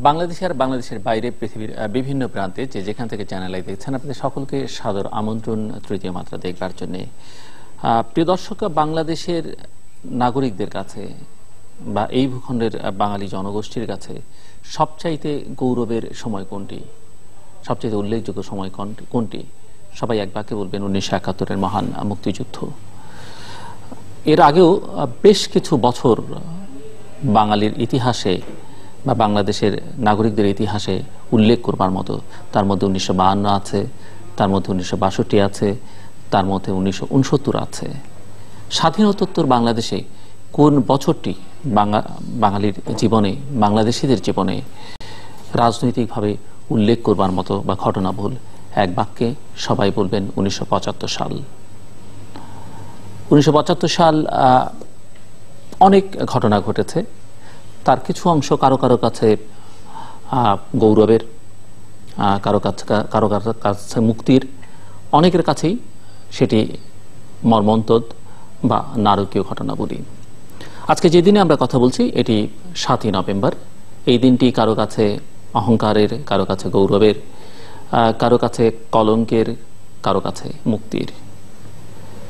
বাংলাদেশ আর বাংলাদেশের বাইরে পৃথিবীর বিভিন্ন প্রান্তে যে যেখান থেকে চ্যানেলাই দেখছেন আপনাদের সকলকে সাদর আমন্ত্রণ তৃতীয় মাত্রা দেখবার জন্য। প্রিয় দর্শক, বাংলাদেশের নাগরিকদের কাছে বা এই ভূখণ্ডের বাঙালি জনগোষ্ঠীর কাছে সবচাইতে গৌরবের সময় কোনটি, সবচাইতে উল্লেখযোগ্য সময় কোনটি? সবাই এক বাক্যে বলবেন 1971-এর মহান মুক্তিযুদ্ধ। এর আগেও বেশ কিছু বছর বাঙালির ইতিহাসে বা বাংলাদেশের নাগরিকদের ইতিহাসে উল্লেখ করবার মতো, তার মধ্যে 1952 আছে, তার মধ্যে 1962 আছে, তার মধ্যে 1969 আছে। স্বাধীনোত্তর বাংলাদেশে কোন বছরটি বাঙালির জীবনে, বাংলাদেশিদের জীবনে রাজনৈতিকভাবে উল্লেখ করবার মতো বা ঘটনাবহুল? এক বাক্যে সবাই বলবেন 1975 সাল। 1975 সাল অনেক ঘটনা ঘটেছে, তার কিছু অংশ কারো কারো কাছে গৌরবের, কারো কাছে মুক্তির, অনেকের কাছেই সেটি মর্মন্তদ বা নারকীয় ঘটনা বলি। আজকে যে দিনে আমরা কথা বলছি এটি 7ই নভেম্বর। এই দিনটি কারো কাছে অহংকারের, কারো কাছে গৌরবের, কারো কাছে কলঙ্কের, কারো কাছে মুক্তির।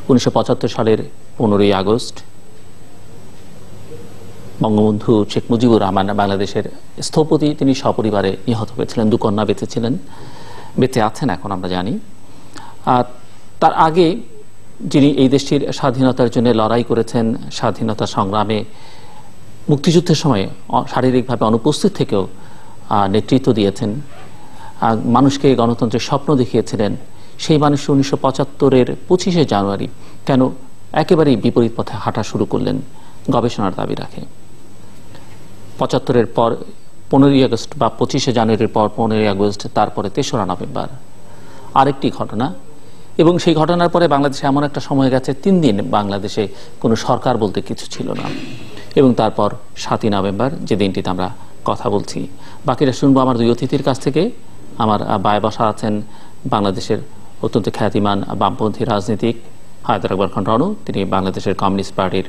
1975 সালের 15ই আগস্ট বঙ্গবন্ধু শেখ মুজিবুর রহমান বাংলাদেশের স্থপতি, তিনি সপরিবারে নিহত হয়েছিলেন। 2 কন্যা বেঁচে আছেন এখন আমরা জানি। তার আগে যিনি এই দেশটির স্বাধীনতার জন্য লড়াই করেছেন, স্বাধীনতা সংগ্রামে মুক্তিযুদ্ধের সময় শারীরিকভাবে অনুপস্থিত থেকেও নেতৃত্ব দিয়েছেন, মানুষকে গণতন্ত্রের স্বপ্ন দেখিয়েছিলেন, সেই মানুষ 1975-এর 25শে জানুয়ারি কেন একেবারেই বিপরীত পথে হাঁটা শুরু করলেন গবেষণার দাবি রাখে। 75-এর পর 15ই আগস্ট বা 25শে জানুয়ারির পর 15ই আগস্ট, তারপরে 3রা নভেম্বর আরেকটি ঘটনা। এবং সেই ঘটনার পরে বাংলাদেশে এমন একটা সময় গেছে 3 দিন বাংলাদেশে কোনো সরকার বলতে কিছু ছিল না। এবং তারপর 7ই নভেম্বর, যে দিনটিতে আমরা কথা বলছি। বাকিটা শুনবো আমার 2 অতিথির কাছ থেকে। আমার বায়ে বসা আছেন বাংলাদেশের অত্যন্ত খ্যাতিমান বামপন্থী রাজনীতিক হায়দার আকবর খান রনু, তিনি বাংলাদেশের কমিউনিস্ট পার্টির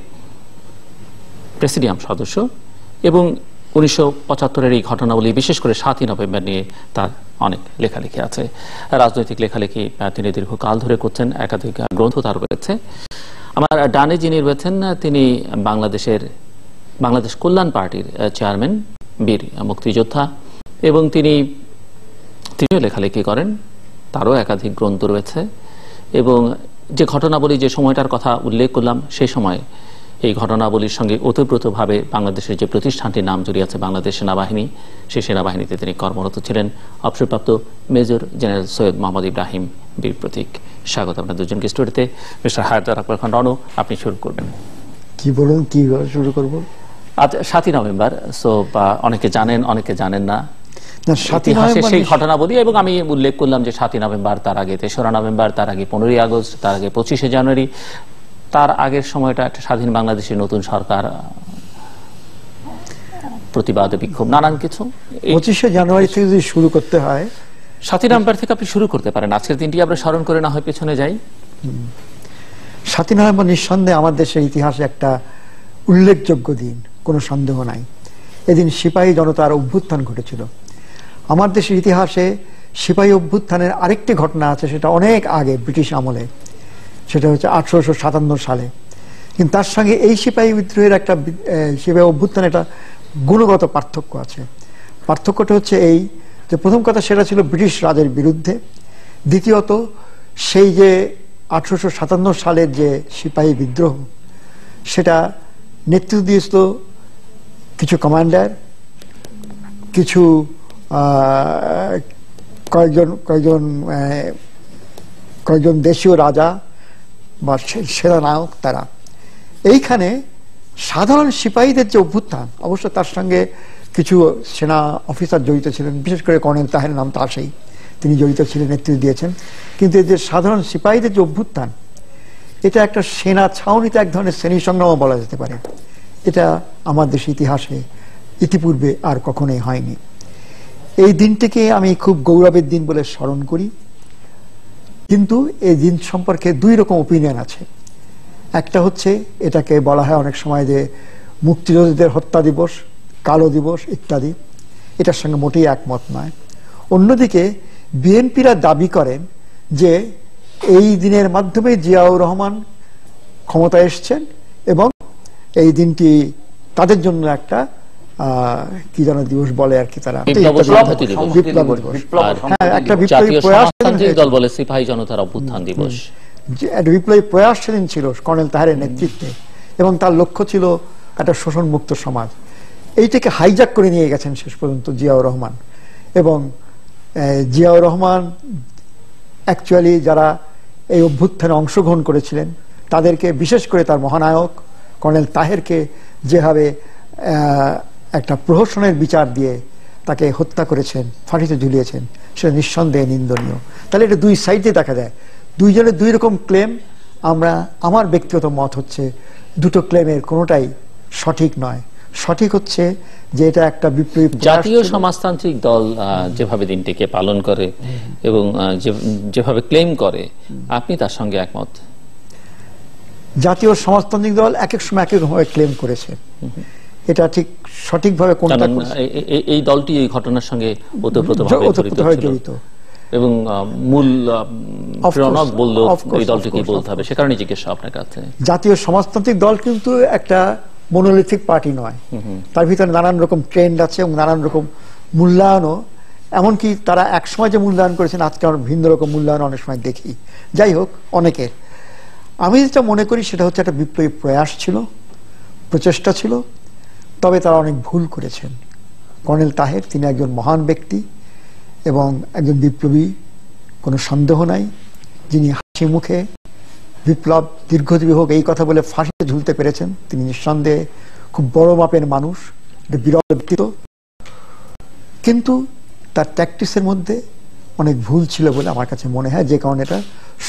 প্রেসিডিয়াম সদস্য এবং 1975-এর এই ঘটনাবলী, বিশেষ করে 7ই নভেম্বর নিয়ে তার অনেক লেখালেখি আছে, রাজনৈতিক লেখালেখি তিনি দীর্ঘকাল ধরে করছেন, একাধিক গ্রন্থ তার রয়েছে। আমার ডানে যিনি রয়েছেন তিনি বাংলাদেশ কল্যাণ পার্টির চেয়ারম্যান, বীর মুক্তিযোদ্ধা, এবং তিনিও লেখালেখি করেন, তারও একাধিক গ্রন্থ রয়েছে। এবং যে ঘটনাবলী, যে সময়টার কথা উল্লেখ করলাম, সেই সময় এই ঘটনাবলীর সঙ্গে ওতপ্রোতভাবে বাংলাদেশের যে প্রতিষ্ঠানটির নাম জড়িয়ে আছে, বাংলাদেশ সেনাবাহিনী, সেই সেনাবাহিনীতে তিনি কর্মরত ছিলেন। অবসরপ্রাপ্ত মেজর জেনারেল সৈয়দ মোহাম্মদ ইব্রাহিম, বীর প্রতীক। স্বাগত আপনার দুজনকে স্টুডিওতে। মিস্টার হায়দার আকবর খান রনু, আপনি শুরু করবেন। কি বলুন, কি শুরু করব? আজ 7ই নভেম্বর, সো অনেকে জানেন, অনেকে জানেন না সেই ঘটনা বলি। এবং আমি উল্লেখ করলাম যে 7ই নভেম্বর, তার আগে 3রা নভেম্বর, তার আগে 15ই আগস্ট, তার আগে 25শে জানুয়ারি, তার আগের সময়টা একটা স্বাধীন বাংলাদেশের নতুন সরকার, প্রতিবাদ, বিক্ষোভ, নানান কিছু। 25শে জানুয়ারি থেকে যদি শুরু করতে হয়, 7ই নভেম্বর থেকে আপনি শুরু করতে পারেন। আজকের দিনটি আমরা স্মরণ করে না হয় পেছনে যাই। 7ই নভেম্বর নিঃসন্দেহে আমার দেশের ইতিহাসে একটা উল্লেখযোগ্য দিন, কোনো সন্দেহ নাই। এদিন সিপাহী জনতার অভ্যুত্থান ঘটেছিল। আমার দেশের ইতিহাসে সিপাহী অভ্যুত্থানের আরেকটি ঘটনা আছে, সেটা অনেক আগে, ব্রিটিশ আমলে, সেটা হচ্ছে 1857 সালে। কিন্তু তার সঙ্গে এই সিপাহী বিদ্রোহের সিপাহী অভ্যুত্থানের একটা গুণগত পার্থক্য আছে। পার্থক্যটা হচ্ছে এই যে, প্রথম কথা সেটা ছিল ব্রিটিশ রাজের বিরুদ্ধে। দ্বিতীয়ত, সেই যে 1857 সালের যে সিপাহী বিদ্রোহ, সেটা নেতৃত্ব দিয়েছিল কিছু কমান্ডার, কিছু কয়েকজন দেশীয় রাজা বা সেনানায়ক। তারা এইখানে সাধারণ সিপাহীদের যে অভ্যুত্থান, অবশ্য তার সঙ্গে কিছু সেনা অফিসার জড়িত ছিলেন, বিশেষ করে কর্নেল তাহের নাম তাসেই, তিনি জড়িত ছিলেন, নেতৃত্ব দিয়েছেন। কিন্তু এই যে সাধারণ সিপাহীদের যে অভ্যুত্থান, এটা একটা সেনা ছাউনিতে এক ধরনের শ্রেণী সংগ্রামও বলা যেতে পারে। এটা আমার দেশের ইতিহাসে ইতিপূর্বে আর কখনোই হয়নি। এই দিনটিকে আমি খুব গৌরবের দিন বলে স্মরণ করি। কিন্তু এই দিন সম্পর্কে 2 রকম ওপিনিয়ন আছে। একটা হচ্ছে, এটাকে বলা হয় অনেক সময় যে মুক্তিযোদ্ধাদের হত্যা দিবস, কালো দিবস ইত্যাদি। এটার সঙ্গে মোটেই একমত নয়। অন্যদিকে বিএনপিরা দাবি করেন যে এই দিনের মাধ্যমে জিয়াউর রহমান ক্ষমতায় এসছেন এবং এই দিনটি তাদের জন্য একটা কি যেন দিবস বলে আর কি, তারা একটা বিপ্লবী প্রয়াস দল বলে সিপাহী জনতার অভ্যুত্থান দিবস, একটা বিপ্লবী প্রয়াস সেদিন ছিল কর্নেল তাহেরের নেতৃত্বে, এবং তার লক্ষ্য ছিল একটা শোষণ মুক্ত সমাজ। এইটাকে হাইজ্যাক করে নিয়ে গেছেন শেষ পর্যন্ত জিয়াউর রহমান। এবং জিয়াউর রহমান অ্যাকচুয়ালি যারা এই অভ্যুত্থানে অংশগ্রহণ করেছিলেন তাদেরকে, বিশেষ করে তার মহানায়ক কর্নেল তাহেরকে যেভাবে একটা প্রহসনের বিচার দিয়ে তাকে হত্যা করেছেন, ফাঁসিতে ঝুলিয়েছেন, সেটা নিঃসন্দেহে নিন্দনীয়। তাহলে এটা দুই সাইডে দেখা যায়, দুইজনের দুই রকম ক্লেম। আমার ব্যক্তিগত মত হচ্ছে দুটো ক্লেমের কোনোটাই সঠিক নয়। সঠিক হচ্ছে যে এটা একটা বিপ্লবী জাতীয় সমাজতান্ত্রিক দল যেভাবে দিনটিকে পালন করে এবং যেভাবে ক্লেম করে, আপনি তার সঙ্গে একমত? জাতীয় সমাজতান্ত্রিক দল এক এক সময় এক এক ভাবে ক্লেম করেছে, এটা ঠিক সঠিকভাবে কোনটা এই দলটি এই ঘটনার সঙ্গে ওতপ্রোতভাবে জড়িত এবং মূল প্রণব বললেও এই দলটিকে বলতে হবে, সে কারণে জিজ্ঞাসা আপনার কাছে। জাতীয় সমাজতান্ত্রিক দল কিন্তু একটা মনোলিথিক পার্টি নয়, তার ভিতরে নানান রকম ট্রেন্ড আছে এবং নানান রকম মূল্যায়নও, এমনকি তারা একসময় যে মূল্যায়ন করেছেন আজকে আমরা ভিন্ন রকম মূল্যায়ন অনেক সময় দেখি। যাই হোক, অনেকের, আমি যেটা মনে করি সেটা হচ্ছে একটা বিপ্লবী প্রয়াস ছিল, প্রচেষ্টা ছিল, তবে তারা অনেক ভুল করেছেন। কর্নেল তাহের তিনি একজন মহান ব্যক্তি এবং একজন বিপ্লবী, কোনো সন্দেহ নাই, যিনি হাসি মুখে বিপ্লব দীর্ঘজীবী হোক এই কথা বলে ফাঁসিতে ঝুলতে পেরেছেন। তিনি নিঃসন্দেহে খুব বড় মাপের মানুষ, বিরল ব্যক্তিত্ব, কিন্তু তার ট্যাকটিক্সের মধ্যে অনেক ভুল ছিল বলে আমার কাছে মনে হয়, যে কারণে এটা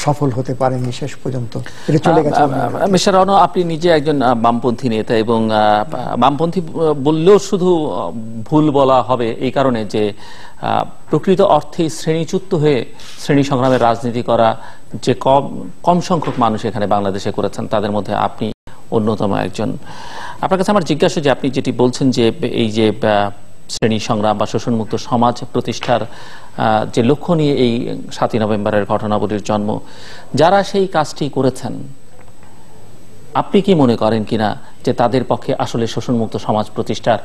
সফল হতে পারেনি শেষ পর্যন্ত, এটা চলে গেছে। মিস্টার রনো, আপনি নিজে একজন বামপন্থী নেতা এবং বামপন্থী বললেও শুধু ভুল বলা হবে এই কারণে যে প্রকৃত অর্থে শ্রেণীচ্যুত হয়ে শ্রেণী সংগ্রামের রাজনীতি করা যে কম সংখ্যক মানুষ এখানে বাংলাদেশে করেছেন, তাদের মধ্যে আপনি অন্যতম একজন। আপনার কাছে আমার জিজ্ঞাসা যে আপনি যেটি বলছেন যে এই যে শ্রেণী সংগ্রাম বা শোষণমুক্ত সমাজ প্রতিষ্ঠার যে লক্ষ্য নিয়ে এই ৭ই নভেম্বরের ঘটনাবলীর জন্ম, যারা সেই কাজটি করেছেন, আপনি কি মনে করেন কিনা যে তাদের পক্ষে আসলে শোষণমুক্ত সমাজ প্রতিষ্ঠার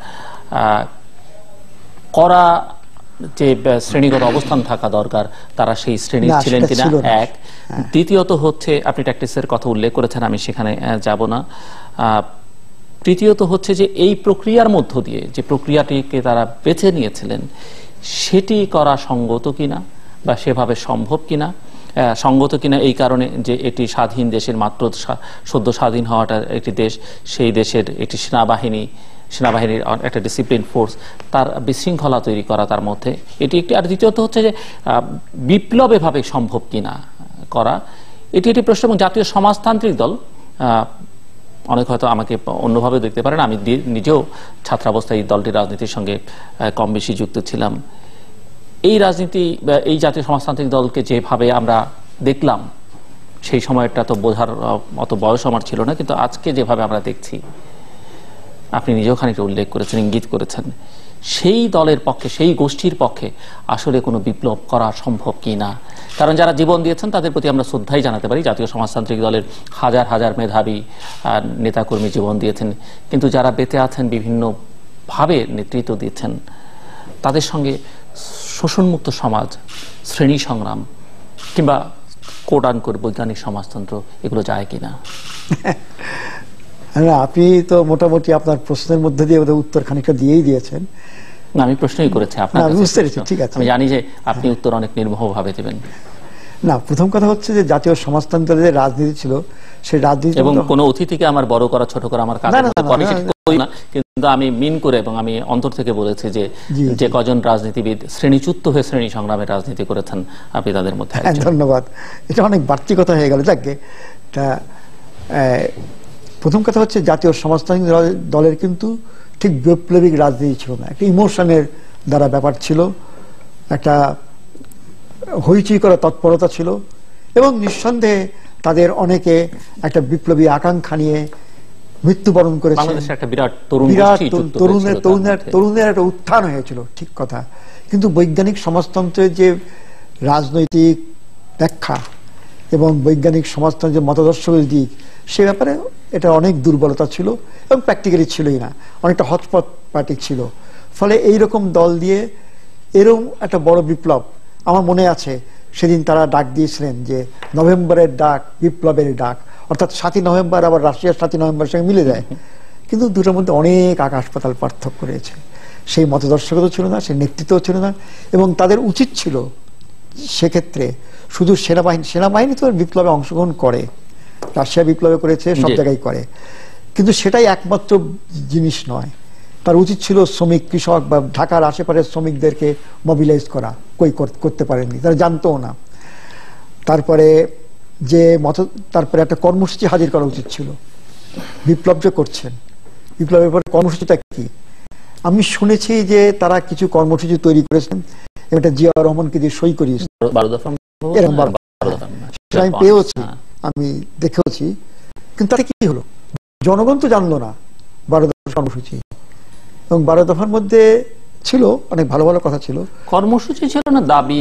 করা যে শ্রেণীগত অবস্থান থাকা দরকার, তারা সেই শ্রেণীর ছিলেন কিনা? এক। দ্বিতীয়ত হচ্ছে, আপনি ট্যাকটিক্সের কথা উল্লেখ করেছেন, আমি সেখানে যাব না। তৃতীয়ত হচ্ছে যে এই প্রক্রিয়ার মধ্য দিয়ে যে প্রক্রিয়াটিকে তারা বেছে নিয়েছিলেন সেটি করা সঙ্গত কিনা বা সেভাবে সম্ভব কিনা, সঙ্গত কিনা এই কারণে যে এটি স্বাধীন দেশের, মাত্র সদ্য স্বাধীন হওয়াটা একটি দেশ, সেই দেশের একটি সেনাবাহিনীর একটা ডিসিপ্লিন ফোর্স, তার বিশৃঙ্খলা তৈরি করা তার মধ্যে এটি একটি। আর দ্বিতীয়ত হচ্ছে যে বিপ্লব এভাবে সম্ভব কিনা করা, এটি একটি প্রশ্ন। এবং জাতীয় সমাজতান্ত্রিক দল, অনেক হয়তো আমাকে অন্যভাবে দেখতে পারেন, আমি নিজেও ছাত্রাবস্থায় এই দলটির রাজনীতির সঙ্গে কম বেশি যুক্ত ছিলাম। এই রাজনীতি, এই জাতীয় সমাজতান্ত্রিক দলকে যেভাবে আমরা দেখলাম, সেই সময়টা তো বোঝার অত বয়স আমার ছিল না, কিন্তু আজকে যেভাবে আমরা দেখছি, আপনি নিজেও খানিকটা উল্লেখ করেছেন, ইঙ্গিত করেছেন, সেই দলের পক্ষে, সেই গোষ্ঠীর পক্ষে আসলে কোনো বিপ্লব করা সম্ভব কি না। কারণ যারা জীবন দিয়েছেন তাদের প্রতি আমরা শ্রদ্ধাই জানাতে পারি। জাতীয় সমাজতান্ত্রিক দলের হাজার হাজার মেধাবী নেতাকর্মী জীবন দিয়েছেন, কিন্তু যারা বেঁচে আছেন, বিভিন্নভাবে নেতৃত্ব দিচ্ছেন, তাদের সঙ্গে শোষণমুক্ত সমাজ, শ্রেণী সংগ্রাম কিংবা কোড আনকোড বৈজ্ঞানিক সমাজতন্ত্র, এগুলো যায় কিনা? আপনি তো মোটামুটি আপনার প্রশ্নের মধ্যে দিয়ে উত্তর খানিকটা দিয়েই দিয়েছেন। না, আমি প্রশ্নই করেছি আপনার কাছে। বুঝতে পেরেছি, ঠিক আছে। আমি জানি যে আপনি উত্তর অনেক নির্মোহভাবে দেবেন। না, প্রথম কথা হচ্ছে যে জাতীয় সমাজতন্ত্রের যে রাজনীতি ছিল, সেই রাজনীতি, এবং কোনো অতিথিকে আমার বড় করা ছোট করা আমার কাজ না, কিন্তু আমি মিন করে এবং আমি অন্তর থেকে বলেছি যে যে কজন রাজনীতিবিদ শ্রেণীচ্যুত হয়ে শ্রেণী সংগ্রামের রাজনীতি করেছেন, আপনি তাদের মধ্যে একজন। ধন্যবাদ। এটা অনেক বাড়তি কথা হয়ে গেল। যাকে প্রথম কথা হচ্ছে জাতীয় সমাজতান্ত্রিক দলের কিন্তু ঠিক বৈপ্লবিক রাজনীতি ছিল না, একটা ইমোশনের দ্বারা ব্যাপার ছিল, একটা হইচই করা তৎপরতা ছিল, এবং নিঃসন্দেহে তাদের অনেকে একটা বিপ্লবী আকাঙ্ক্ষা নিয়ে মৃত্যুবরণ করেছে। বাংলাদেশে একটা বিরাট তরুণের একটা উত্থান হয়েছিল, ঠিক কথা। কিন্তু বৈজ্ঞানিক সমাজতন্ত্রের যে রাজনৈতিক ব্যাখ্যা এবং বৈজ্ঞানিক সমাজতন্ত্রের মতাদর্শের দিক, সে ব্যাপারে এটা অনেক দুর্বলতা ছিল এবং প্র্যাকটিক্যালি ছিলই না, অনেকটা হটপট পার্টি ছিল। ফলে এইরকম দল দিয়ে এরকম একটা বড় বিপ্লব, আমার মনে আছে সেদিন তারা ডাক দিয়েছিলেন যে নভেম্বরের ডাক, বিপ্লবের ডাক, অর্থাৎ 7ই নভেম্বর আবার রাশিয়ার 7ই নভেম্বরের সঙ্গে মিলে যায়, কিন্তু দুটোর মধ্যে অনেক আকাশ পাতাল পার্থক্য রয়েছে। সেই মতাদর্শগত ছিল না, সেই নেতৃত্ব ছিল না, এবং তাদের উচিত ছিল সেক্ষেত্রে শুধু সেনাবাহিনী তো বিপ্লবে অংশগ্রহণ করে, রাশিয়া বিপ্লবে করেছে, সব জায়গায় করে, কিন্তু সেটাই একমাত্র জিনিস নয়। তার উচিত ছিল শ্রমিক, কৃষক বা ঢাকার আশেপাশের শ্রমিকদেরকে মোবিলাইজ করা, কই করতে পারেননি, তারা জানতো না। তারপরে তারপরে একটা কর্মসূচি হাজির করা উচিত ছিল। বিপ্লব যে করছেন, বিপ্লবের পরে কর্মসূচিটা কি? আমি শুনেছি যে তারা কিছু কর্মসূচি তৈরি করেছেন, এটা জিয়া রহমানকে দিয়ে সই করিয়েছে, আমি পেয়েছি, আমি দেখেওছি, কিন্তু তাতে কি হলো? জনগণ তো জানলো না 12 দফা কর্মসূচি। এবং 12 দফার মধ্যে ছিল অনেক ভালো ভালো কথা ছিল, কর্মসূচি ছিল না, দাবি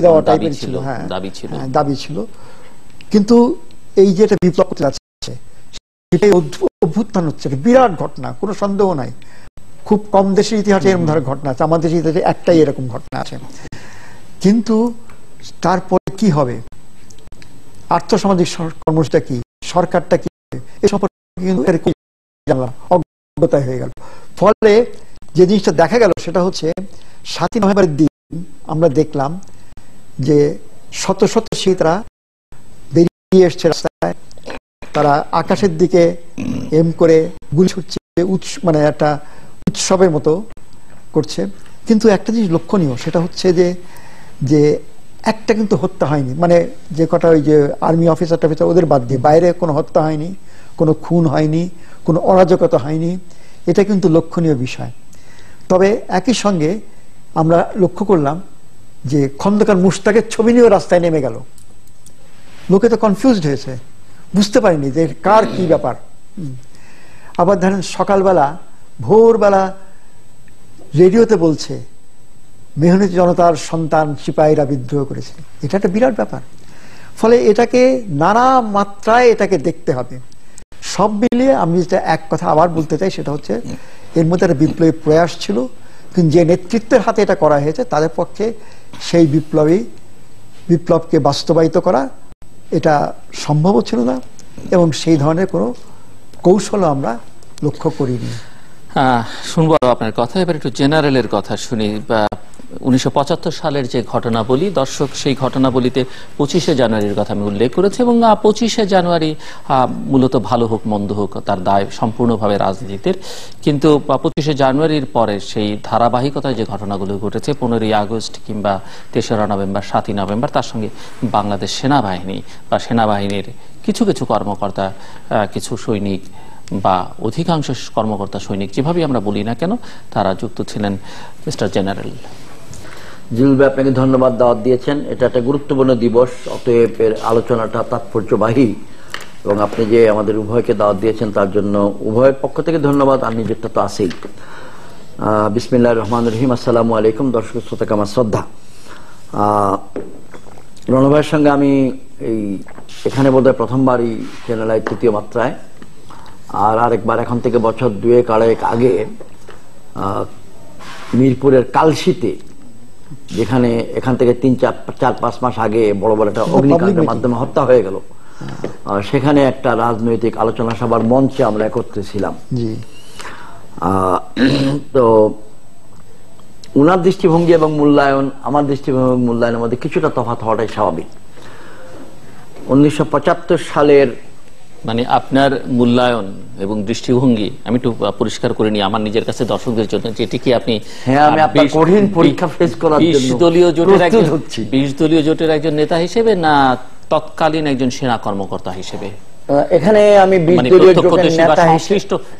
দেওয়া টাইপের ছিল। হ্যাঁ, দাবি ছিল। কিন্তু এই যে এটা বিপ্লব করতে যাচ্ছে, সেটাই অভ্যুত্থান হচ্ছে, বিরাট ঘটনা, কোনো সন্দেহ নাই। খুব কম দেশের ইতিহাসে এরকম ধরনের ঘটনা আছে, আমাদের দেশের ইতিহাসে একটাই এরকম ঘটনা আছে। কিন্তু তারপরে কি হবে, আর্থসামাজিক কর্মসূচিটা কি, সরকারটা কি, এ সম্পর্কে কিন্তু জানলাম, অজ্ঞতা হয়ে গেল। ফলে যে জিনিসটা দেখা গেল সেটা হচ্ছে 7ই নভেম্বরের দিন আমরা দেখলাম যে শত শত শীতরা বেরিয়ে এসছে রাস্তায়, তারা আকাশের দিকে এম করে গুলি ছুটছে, মানে একটা উৎসবের মতো করছে। কিন্তু একটা জিনিস লক্ষণীয়, সেটা হচ্ছে যে একটা কিন্তু হত্যা হয়নি, মানে যে কটা ওই যে আর্মি অফিসার টফিসার ওদের বাদ দিয়ে বাইরে কোনো হত্যা হয়নি, কোনো খুন হয়নি, কোনো অরাজকতা হয়নি। এটা কিন্তু লক্ষণীয় বিষয়। তবে একই সঙ্গে আমরা লক্ষ্য করলাম যে খন্দকার মুশতাকের ছবি নিয়েও রাস্তায় নেমে গেল। লোকে তো কনফিউজড হয়েছে, বুঝতে পারিনি যে কার কি ব্যাপার। আবার ধরেন সকালবেলা, ভোরবেলা রেডিওতে বলছে মেহনতি জনতার সন্তান সিপাহীরা বিদ্রোহ করেছে। এটা একটা বিরাট ব্যাপার। ফলে এটাকে নানা মাত্রায় এটাকে দেখতে হবে। সব মিলিয়ে আমি যেটা এক কথা আবার বলতে চাই, সেটা হচ্ছে এর মধ্যে একটা বিপ্লবী প্রয়াস ছিল, কিন্তু যে নেতৃত্বের হাতে এটা করা হয়েছে তাদের পক্ষে সেই বিপ্লবকে বাস্তবায়িত করা এটা সম্ভবও ছিল না, এবং সেই ধরনের কোনো কৌশলও আমরা লক্ষ্য করিনি। শুনবো আপনার কথা। এবার একটু জেনারেলের কথা শুনি। 1975 সালের যে ঘটনাবলী, দর্শক সেই ঘটনাবলীতে 25শে জানুয়ারির কথা আমি উল্লেখ করেছি, এবং 25শে জানুয়ারি মূলত ভালো হোক মন্দ হোক তার দায় সম্পূর্ণভাবে রাজনীতির। কিন্তু 25শে জানুয়ারির পরে সেই ধারাবাহিকতায় যে ঘটনাগুলো ঘটেছে, 15ই আগস্ট কিংবা 3রা নভেম্বর, 7ই নভেম্বর, তার সঙ্গে বাংলাদেশ সেনাবাহিনী বা সেনাবাহিনীর কিছু কিছু কর্মকর্তা, কিছু সৈনিক বা অধিকাংশ কর্মকর্তা সৈনিক, যেভাবে আমরা বলি না কেন, তারা যুক্ত ছিলেন। Mister general. জিলুল ভাই, আপনাকে ধন্যবাদ, দাওয়াত দিয়েছেন। এটা একটা গুরুত্বপূর্ণ দিবস, অতএব এর আলোচনাটা তাৎপর্যবাহী, এবং আপনি যে আমাদের উভয়কে দাওয়াত দিয়েছেন তার জন্য উভয়ের পক্ষ থেকে ধন্যবাদ, আর নিজেরটা তো আছেই। বিসমিল্লাহির রহমানির রহিম। আসসালামু আলাইকুম। দর্শক শ্রোতাকে আমার শ্রদ্ধা। রণ ভাইয়ের সঙ্গে আমি এখানে বোধহয় প্রথমবারই চ্যানেল আই 3য় মাত্রায়, আর আরেকবার এখন থেকে বছর 2-2.5 আগে মিরপুরের কালশিতে, যেখানে এখান থেকে 3-4-5 মাস আগে বড় বড় একটা অগ্নিকাণ্ডের মাধ্যমে হত্যা হয়ে গেল, সেখানে একটা রাজনৈতিক আলোচনা সভার মঞ্চে আমরা একত্রে ছিলাম। তো উনার দৃষ্টিভঙ্গি এবং মূল্যায়ন, আমার দৃষ্টিভঙ্গি এবং মূল্যায়নের মধ্যে কিছুটা তফাৎ হওয়াটাই স্বাভাবিক। 1975 সালের, মানে আপনার মূল্যায়ন এবং দৃষ্টিভঙ্গি আমি একটু পরিষ্কার করে নিই আমার নিজের কাছে, দর্শকদের জন্য, যেটি কি আপনি 20 দলীয় জোটের একজন নেতা হিসেবে না তৎকালীন একজন সেনা কর্মকর্তা হিসেবে? এখানে আমি 20 দলীয় জোটের নেতা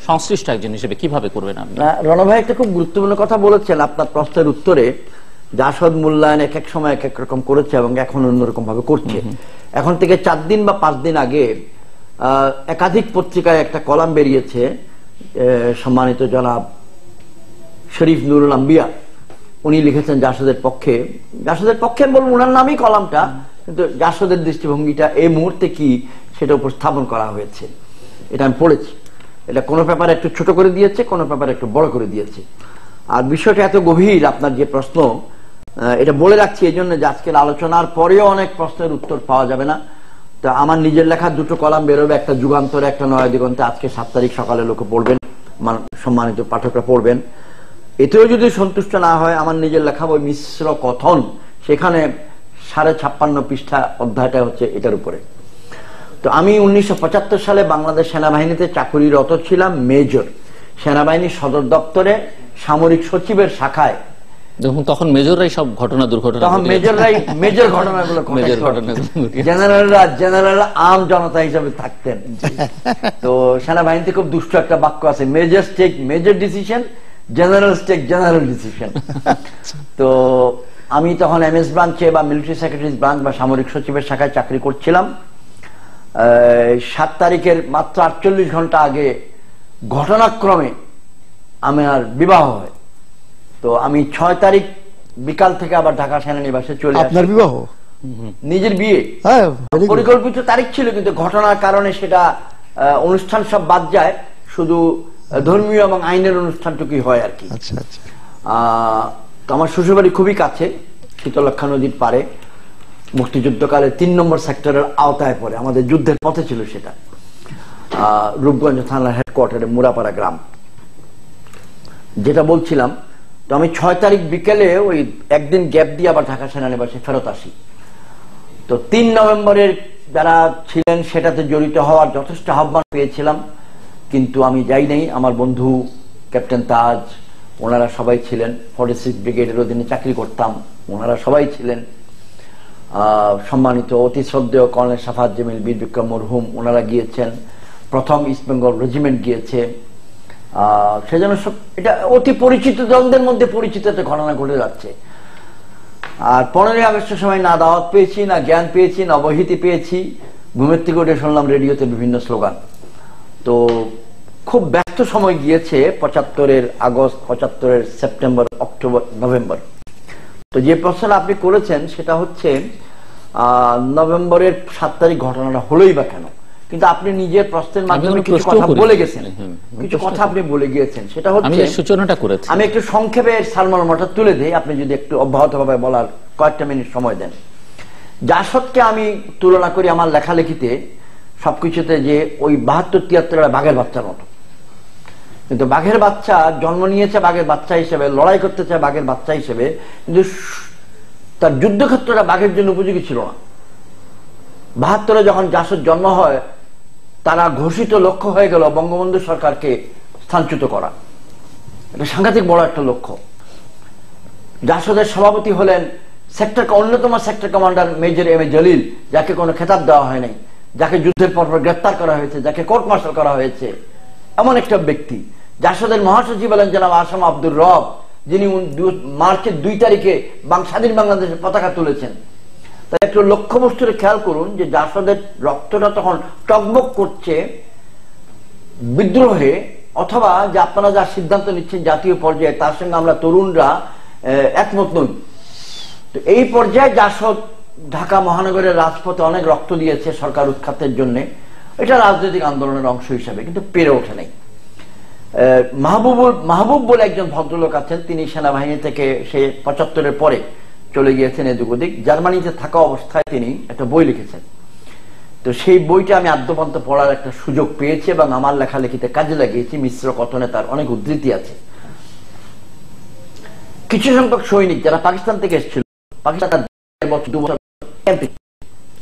সংশ্লিষ্ট একজন হিসেবে কিভাবে করবেন আপনি? রণ ভাই একটা খুব গুরুত্বপূর্ণ কথা বলেছেন আপনার প্রশ্নের উত্তরে। জাসদ মূল্যায়ন এক এক সময় এক এক রকম করেছে এবং এখন অন্যরকম ভাবে করছে। এখন থেকে 4 দিন বা 5 দিন আগে একাধিক পত্রিকায় একটা কলাম বেরিয়েছে, সম্মানিত জনাব শরীফ নুরুল আম্বিয়া উনি লিখেছেন জাসদের পক্ষে বলবো, ওনার নামই কলামটা, কিন্তু জাসদের দৃষ্টিভঙ্গিটা এই মুহূর্তে কি সেটা উপস্থাপন করা হয়েছে। এটা আমি পড়েছি। এটা কোনো পেপারে একটু ছোট করে দিয়েছে, কোনো পেপারে একটু বড় করে দিয়েছে। আর বিষয়টা এত গভীর, আপনার যে প্রশ্ন, এটা বলে রাখছি এই জন্য যে আজকের আলোচনার পরেও অনেক প্রশ্নের উত্তর পাওয়া যাবে না। তো আমার নিজের লেখা দুটো কলাম বেরোবে, একটা যুগান্তরে, একটা নয়া দিগন্তে। আজকে 7 তারিখ সকালে লোকে পড়বেন, সম্মানিত পাঠকরা পড়বেন। এতেও যদি সন্তুষ্ট না হয়, আমার নিজের লেখা বই মিশ্র কথন, সেখানে 56.5 পৃষ্ঠা অধ্যায়টা হচ্ছে এটার উপরে। তো আমি 1975 সালে বাংলাদেশ সেনাবাহিনীতে চাকুরিরত ছিলাম, মেজর, সেনাবাহিনী সদর দপ্তরে সামরিক সচিবের শাখায়। তখন মেজররাই সব ঘটনা দুর্ঘটনা, তখন মেজররাই মেজর ঘটনাগুলো, জেনারেলরা আম জনতা হিসাবে থাকতেন। তো সেনাবাহিনীতে খুব দুষ্ট একটা বাক্য আছে, major take major decision, general take general decision. তো আমি তখন এমএস ব্রাঞ্চে বা মিলিটারি সেক্রেটারি ব্রাঞ্চ বা সামরিক সচিবের শাখায় চাকরি করছিলাম। 7 তারিখের মাত্র 48 ঘন্টা আগে ঘটনাক্রমে আমার বিবাহ হয়। তো আমি 6 তারিখ বিকাল থেকে আবার ঢাকা সেনানিবাসে চলে আসি। আপনার বিবাহ? নিজের বিয়ে পরিকল্পিত তারিখ ছিল, কিন্তু ঘটনার কারণে সেটা অনুষ্ঠান সব বাদ যায়, শুধু ধর্মীয় এবং আইনের অনুষ্ঠানটুকুই হয় আর কি। আচ্ছা আচ্ছা। তো আমার শ্বশুরবাড়ি খুবই কাছে, শীতলক্ষা নদীর পারে, মুক্তিযুদ্ধকালে 3 নম্বর সেক্টরের আওতায় পড়ে, আমাদের যুদ্ধের পথে ছিল সেটা, রূপগঞ্জ থানার হেডকোয়ার্টারে মুরাপাড়া গ্রাম। যেটা বলছিলাম, তো আমি 6 তারিখ বিকেলে ওই একদিন গ্যাপ দিয়ে আবার ঢাকা সেনানিবাসে ফেরত আসি। তো 3 নভেম্বরের যারা ছিলেন সেটাতে জড়িত হওয়ার যথেষ্ট আহ্বান পেয়েছিলাম, কিন্তু আমি যাই নাই। আমার বন্ধু ক্যাপ্টেন তাজ, ওনারা সবাই ছিলেন। 46 ব্রিগেডের অধীনে চাকরি করতাম, ওনারা সবাই ছিলেন। সম্মানিত অতি শ্রদ্ধেয় কর্নেল সাফাত জমিল বীর বিক্রম মরহুম, ওনারা গিয়েছেন। প্রথম ইস্ট বেঙ্গল রেজিমেন্ট গিয়েছে। সেজন্য এটা অতি পরিচিত জনদের মধ্যে পরিচিত একটা ঘটনা ঘটে যাচ্ছে। আর 15ই আগস্টের সময় না দাওয়াত পেয়েছি, না জ্ঞান পেয়েছি, না অবহিতি পেয়েছি। ঘুমের থেকে উঠে শুনলাম রেডিওতে বিভিন্ন স্লোগান। তো খুব ব্যস্ত সময় গিয়েছে 75-এর আগস্ট, 75-এর সেপ্টেম্বর, অক্টোবর, নভেম্বর। তো যে প্রশ্নটা আপনি করেছেন সেটা হচ্ছে নভেম্বরের 7 তারিখ ঘটনাটা হলোই বা কেন, কিন্তু আপনি নিজের প্রশ্নের মাধ্যমে কিছু কথা বলে গেছেন, কিছু কথা আপনি বলে গিয়েছেন। সেটা হচ্ছে সূচনাটা করেছি, আমি একটু সংক্ষেপে সারমর্মটা তুলে দেই, আপনি যদি একটু অব্যাহতভাবে বলার কয়েকটা মিনিট সময় দেন। জাসদকে আমি তুলনা করি আমার লেখালেখিতে সবকিছুতে যে ওই 72-73 বাঘের বাচ্চার মতো। কিন্তু বাঘের বাচ্চা জন্ম নিয়েছে বাঘের বাচ্চা হিসেবে, লড়াই করতে চায় বাঘের বাচ্চা হিসেবে, কিন্তু তার যুদ্ধক্ষেত্রটা বাঘের জন্য উপযোগী ছিল না। 72-এ যখন জাসদ জন্ম হয়, তারা ঘোষিত লক্ষ্য হয়ে গেল বঙ্গবন্ধু সরকারকে স্থানচ্যুত করা। এটা সাংঘাতিক বড় একটা লক্ষ্য। জাসদের সভাপতি হলেন অন্যতম sector commander major M A Jalil, যাকে কোনো খেতাব দেওয়া হয় নাই, যাকে যুদ্ধের পর গ্রেফতার করা হয়েছে, যাকে কোর্ট মার্শাল করা হয়েছে, এমন একটা ব্যক্তি। জাসদের মহাসচিব হলেন জনাব আসাম আব্দুর রব, যিনি মার্চের 2 তারিখে স্বাধীন বাংলাদেশের পতাকা তুলেছেন। তাই একটু লক্ষ্যবস্তুরে খেয়াল করুন যে জাসদের রক্তটা তখন টকবক করছে বিদ্রোহে, অথবা যে আপনারা যা সিদ্ধান্ত নিচ্ছেন জাতীয় পর্যায়ে, তার সঙ্গে আমরা তরুণরা একমত নই। তো এই পর্যায়ে জাসদ ঢাকা মহানগরের রাজপথে অনেক রক্ত দিয়েছে সরকার উৎখাতের জন্য, এটা রাজনৈতিক আন্দোলনের অংশ হিসেবে, কিন্তু পেরে ওঠে নাই। মাহবুব বলে একজন ভদ্রলোক আছেন, তিনি সেনাবাহিনী থেকে সে 75-এর পরে চলে গিয়েছেন এদিক ওদিক। জার্মানিতে থাকা অবস্থায় তিনি একটা বই লিখেছেন। তো সেই বইটা আমি আদ্যপান্ত পড়ার একটা সুযোগ পেয়েছি এবং আমার লেখালেখিতে কাজে লাগিয়েছি। মিশ্র কথনে তার অনেক উদ্ধৃতি আছে। কিছু সংখ্যক সৈনিক যারা পাকিস্তান থেকে এসেছিল, পাকিস্তান 2 বছর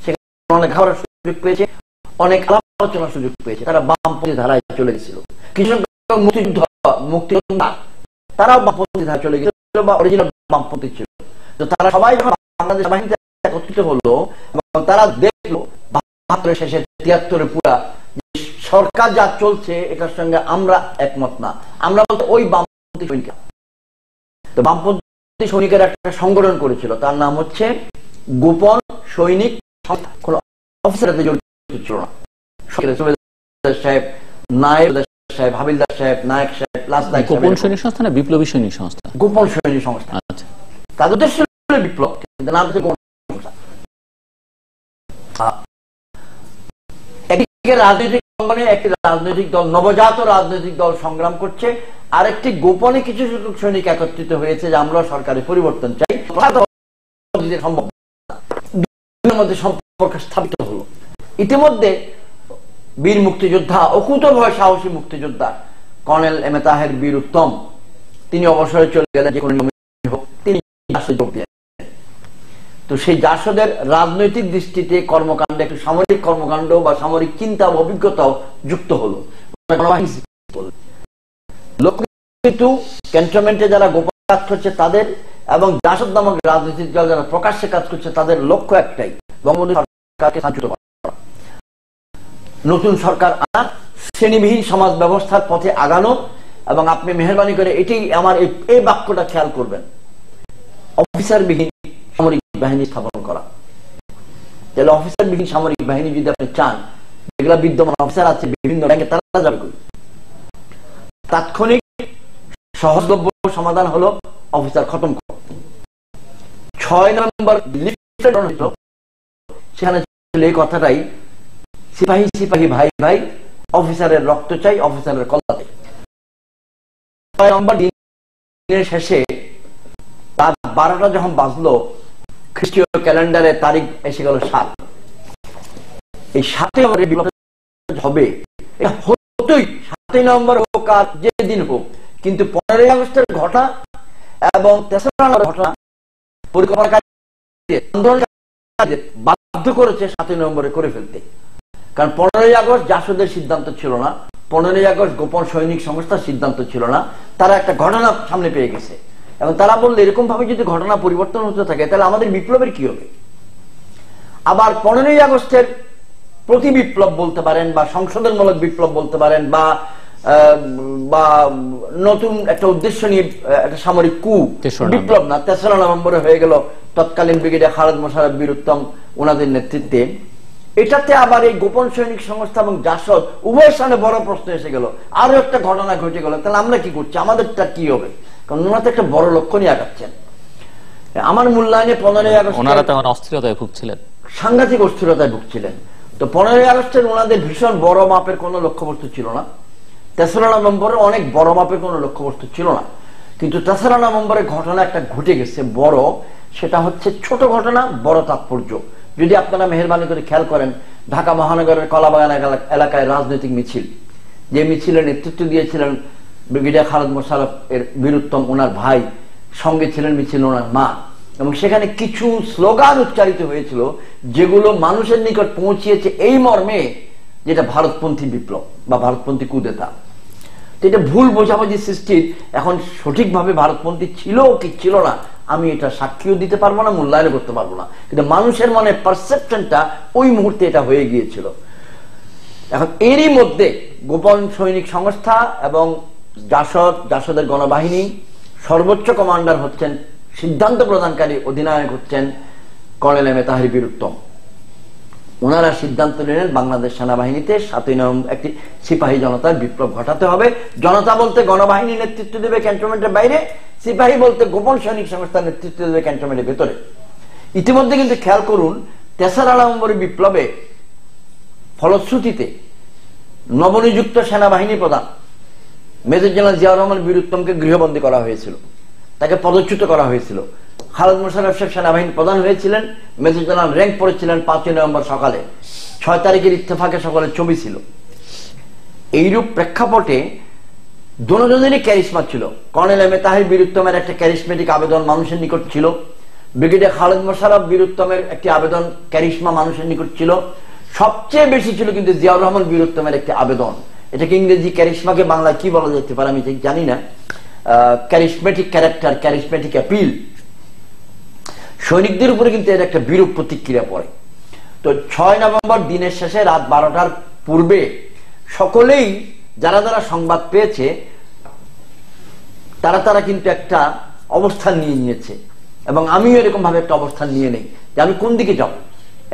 সেখানে অনেক খাওয়ার সুযোগ পেয়েছে, অনেক আলোচনার সুযোগ পেয়েছে, তারা বামপন্থী ধারায় চলে গেছিল। কিছু সংখ্যক মুক্তিযোদ্ধা তারাও বামপন্থী ধারায় চলে গেছিল বা অরিজিনাল বামপন্থী ছিল। তো তারা সবাই যখন বাংলাদেশ বাহিনীতে একত্রিত হলো এবং তারা দেখলো 72-এর শেষে 73-এ পুরা সরকার যা চলছে এটার সঙ্গে আমরা একমত না। আমরা বলতে ওই বামপন্থী সৈনিক, তো বামপন্থী সৈনিকের একটা সংগঠন করেছিল, তার নাম হচ্ছে গোপন সৈনিক, কোন অফিসার জড়িত ছিল না। সাহেব, নায়েব সাহেব, হাবিলদার সাহেব, নায়ক সাহেব, লাস্ট নায়ক সাহেব, গোপন সৈনিক সংস্থা না বিপ্লবী সৈনিক সংস্থা? গোপন সৈনিক সংস্থা। আচ্ছা, তাদের উদ্দেশ্য বিপ্লব, কিন্তু নাম হচ্ছে গোপন সংস্থা। একদিকে রাজনৈতিক অঙ্গনে একটি রাজনৈতিক দল, নবজাত রাজনৈতিক দল সংগ্রাম করছে, আর একটি গোপনে কিছু সংখ্যক সৈনিক একত্রিত হয়েছে যে আমরা সরকারের পরিবর্তন চাই, সম্ভব মধ্যে সম্পর্ক স্থাপিত হলো। ইতিমধ্যে বীর মুক্তিযোদ্ধা, অকুতোভয় সাহসী মুক্তিযোদ্ধা কর্নেল এম এ তাহের বীর উত্তম, তিনি অবসরে চলে গেলেন, যে কোনো হোক, তিনি যোগ দিলেন। তো সেই জাসদের রাজনৈতিক দৃষ্টিতে কর্মকাণ্ডে একটু সামরিক কর্মকাণ্ড বা সামরিক চিন্তা ও অভিজ্ঞতাও যুক্ত হলো। কিন্তু ক্যান্টনমেন্টে যারা গোপন কাজ করছে তাদের এবং জাসদ নামক রাজনৈতিক দল যারা প্রকাশ্যে কাজ করছে তাদের লক্ষ্য একটাই, বঙ্গবন্ধু সরকারকে শাসিত করা, নতুন সরকার আনা, শ্রেণীবিহীন সমাজ ব্যবস্থার পথে আগানো। এবং আপনি মেহরবানি করে এটি আমার এই বাক্যটা খেয়াল করবেন, অফিসারবিহীন সামরিক বাহিনী স্থাপন করা। তাহলে অফিসারবিহীন সামরিক বাহিনী যদি আপনি চান, যেগুলো বিদ্যমান অফিসার আছে বিভিন্ন ব্যাংকে, তারা যাবে করি। তাৎক্ষণিক সহজলভ্য সমাধান হলো অফিসার খতম করা। 6 নম্বর সেখানে এই কথাটাই, সিপাহী সিপাহী ভাই ভাই, অফিসারের রক্ত চাই, অফিসারের কল্যাণে। 6 নম্বর দিনের শেষে রাত 12টা যখন বাজলো, খ্রিস্টীয় ক্যালেন্ডারে তারিখ এসে গেল 7। এই 7 নম্বরে বিপ্লব হবে, এটা হতোই 7 নম্বর হোক আর যে দিন হোক, কিন্তু 15ই আগস্টের ঘটনা এবং 3রা নম্বরের ঘটনা পরিকল্পনাকারীদের, আন্দোলনকারীদের বাধ্য করেছে 7 নম্বরে করে ফেলতে। কারণ 15ই আগস্ট জাসদের সিদ্ধান্ত ছিল না, 15ই আগস্ট গোপন সৈনিক সংস্থার সিদ্ধান্ত ছিল না, তারা একটা ঘটনা সামনে পেয়ে গেছে এবং তারা বললে এরকম ভাবে যদি ঘটনা পরিবর্তন হতে থাকে তাহলে আমাদের বিপ্লবের কি হবে। আবার 15ই আগস্টের প্রতি বিপ্লব বলতে পারেন বা সংশোধনমূলক বিপ্লব বলতে পারেন বা নতুন একটা উদ্দেশ্য নিয়ে একটা সামরিক কু বিপ্লব না, 3রা নভেম্বরে হয়ে গেল তৎকালীন ব্রিগেডিয়ার খালেদ মোশাররফ বীর উত্তম ওনাদের নেতৃত্বে। এটাতে আবার এই গোপন সৈনিক সংস্থা এবং জাসদ উভয়ের সামনে বড় প্রশ্ন এসে গেল, আরো একটা ঘটনা ঘটে গেল, তাহলে আমরা কি করছি, আমাদেরটা কি হবে? কারণ ওনারা তো একটা বড় লক্ষ্য নিয়ে আগাচ্ছেন। আমার মূল্যায়নে 15ই আগস্ট ওনারা তেমন অস্থিরতায় ভুগছিলেন, সাংঘাতিক অস্থিরতায় ভুগছিলেন। তো 15ই আগস্টের ওনাদের ভীষণ বড় মাপের কোনো লক্ষ্যবস্তু ছিল না, 3রা নভেম্বরে অনেক বড় মাপের কোনো লক্ষ্যবস্তু ছিল না, কিন্তু 3রা নভেম্বরে ঘটনা একটা ঘটে গেছে বড়, সেটা হচ্ছে ছোট ঘটনা বড় তাৎপর্য। যদি আপনারা মেহেরবানি করে খেয়াল করেন, ঢাকা মহানগরের কলাবাগান এলাকায় রাজনৈতিক মিছিল, যে মিছিলের নেতৃত্ব দিয়েছিলেন ব্রিগেডিয়ার খালেদ মোশাররফ এর বীর উত্তম, ওনার ভাই, সঙ্গে ছিলেন মিছিল ওনার মা, এবং সেখানে কিছু স্লোগান উচ্চারিত হয়েছিল যেগুলো মানুষের নিকট পৌঁছিয়েছে এই মর্মে, যেটা ভারতপন্থী বিপ্লব বা ভারতপন্থী কুদেতা। তো এটা ভুল বোঝাবুঝি সৃষ্টির, এখন সঠিকভাবে ভারতপন্থী ছিল কি ছিল না আমি এটা সাক্ষীও দিতে পারবো না, মূল্যায়ন করতে পারবো না, কিন্তু মানুষের মনে পারসেপশনটা ওই মুহূর্তে এটা হয়ে গিয়েছিল। এখন এরই মধ্যে গোপন সৈনিক সংস্থা এবং জাসদের গণবাহিনী সর্বোচ্চ কমান্ডার হচ্ছেন, সিদ্ধান্ত প্রদানকারী অধিনায়ক হচ্ছেন কর্নেল এম এ তাহের বীর উত্তম। ওনারা সিদ্ধান্ত নিলেন বাংলাদেশ সেনাবাহিনীতে 7ই নভেম্বর একটি সিপাহী জনতার বিপ্লব ঘটাতে হবে। জনতা বলতে গণবাহিনী নেতৃত্ব দেবে ক্যান্টনমেন্টের বাইরে, সিপাহী বলতে গোপন সৈনিক সংস্থার নেতৃত্ব দেবে ক্যান্টনমেন্টের ভেতরে। ইতিমধ্যে কিন্তু খেয়াল করুন, 3রা নভেম্বরের বিপ্লবে ফলশ্রুতিতে নবনিযুক্ত সেনাবাহিনী প্রধান মেজর জেনারেল জিয়াউর রহমান বীর উত্তমকে গৃহবন্দী করা হয়েছিল, তাকে পদচ্যুত করা হয়েছিল। খালেদ মোশাররফ সাহেব সেনাবাহিনী প্রধান হয়েছিলেন, মেজর জেনারেল র্যাঙ্ক পড়েছিলেন 5ই নভেম্বর সকালে। 6 তারিখের ইত্তেফাকে সকলের ছবি ছিল। এইরূপ প্রেক্ষাপটে দুজনেরই ক্যারিশমা ছিল। কর্নেল এম এ তাহের বীর উত্তমের একটা ক্যারিশমেটিক আবেদন মানুষের নিকট ছিল, ব্রিগেডিয়ার খালেদ মোশাররফ বীর উত্তমের একটি আবেদন ক্যারিশমা মানুষের নিকট ছিল, সবচেয়ে বেশি ছিল কিন্তু জিয়াউর রহমান বীর উত্তমের একটি আবেদন। এটাকে ইংরেজি ক্যারিশমাকে বাংলায় কি বলা যেতে পারে আমি ঠিক জানি না, ক্যারিশমেটিক ক্যারেক্টার, ক্যারিশমেটিক অ্যাপিল। সৈনিকদের উপরে কিন্তু এর একটা বিরূপ প্রতিক্রিয়া পড়ে। তো 6 নভেম্বর দিনের শেষে রাত 12টার পূর্বে সকলেই যারা যারা সংবাদ পেয়েছে তারা কিন্তু একটা অবস্থান নিয়ে নিয়েছে, এবং আমিও এরকম ভাবে একটা অবস্থান নিয়ে নেই যে আমি কোন দিকে যাব।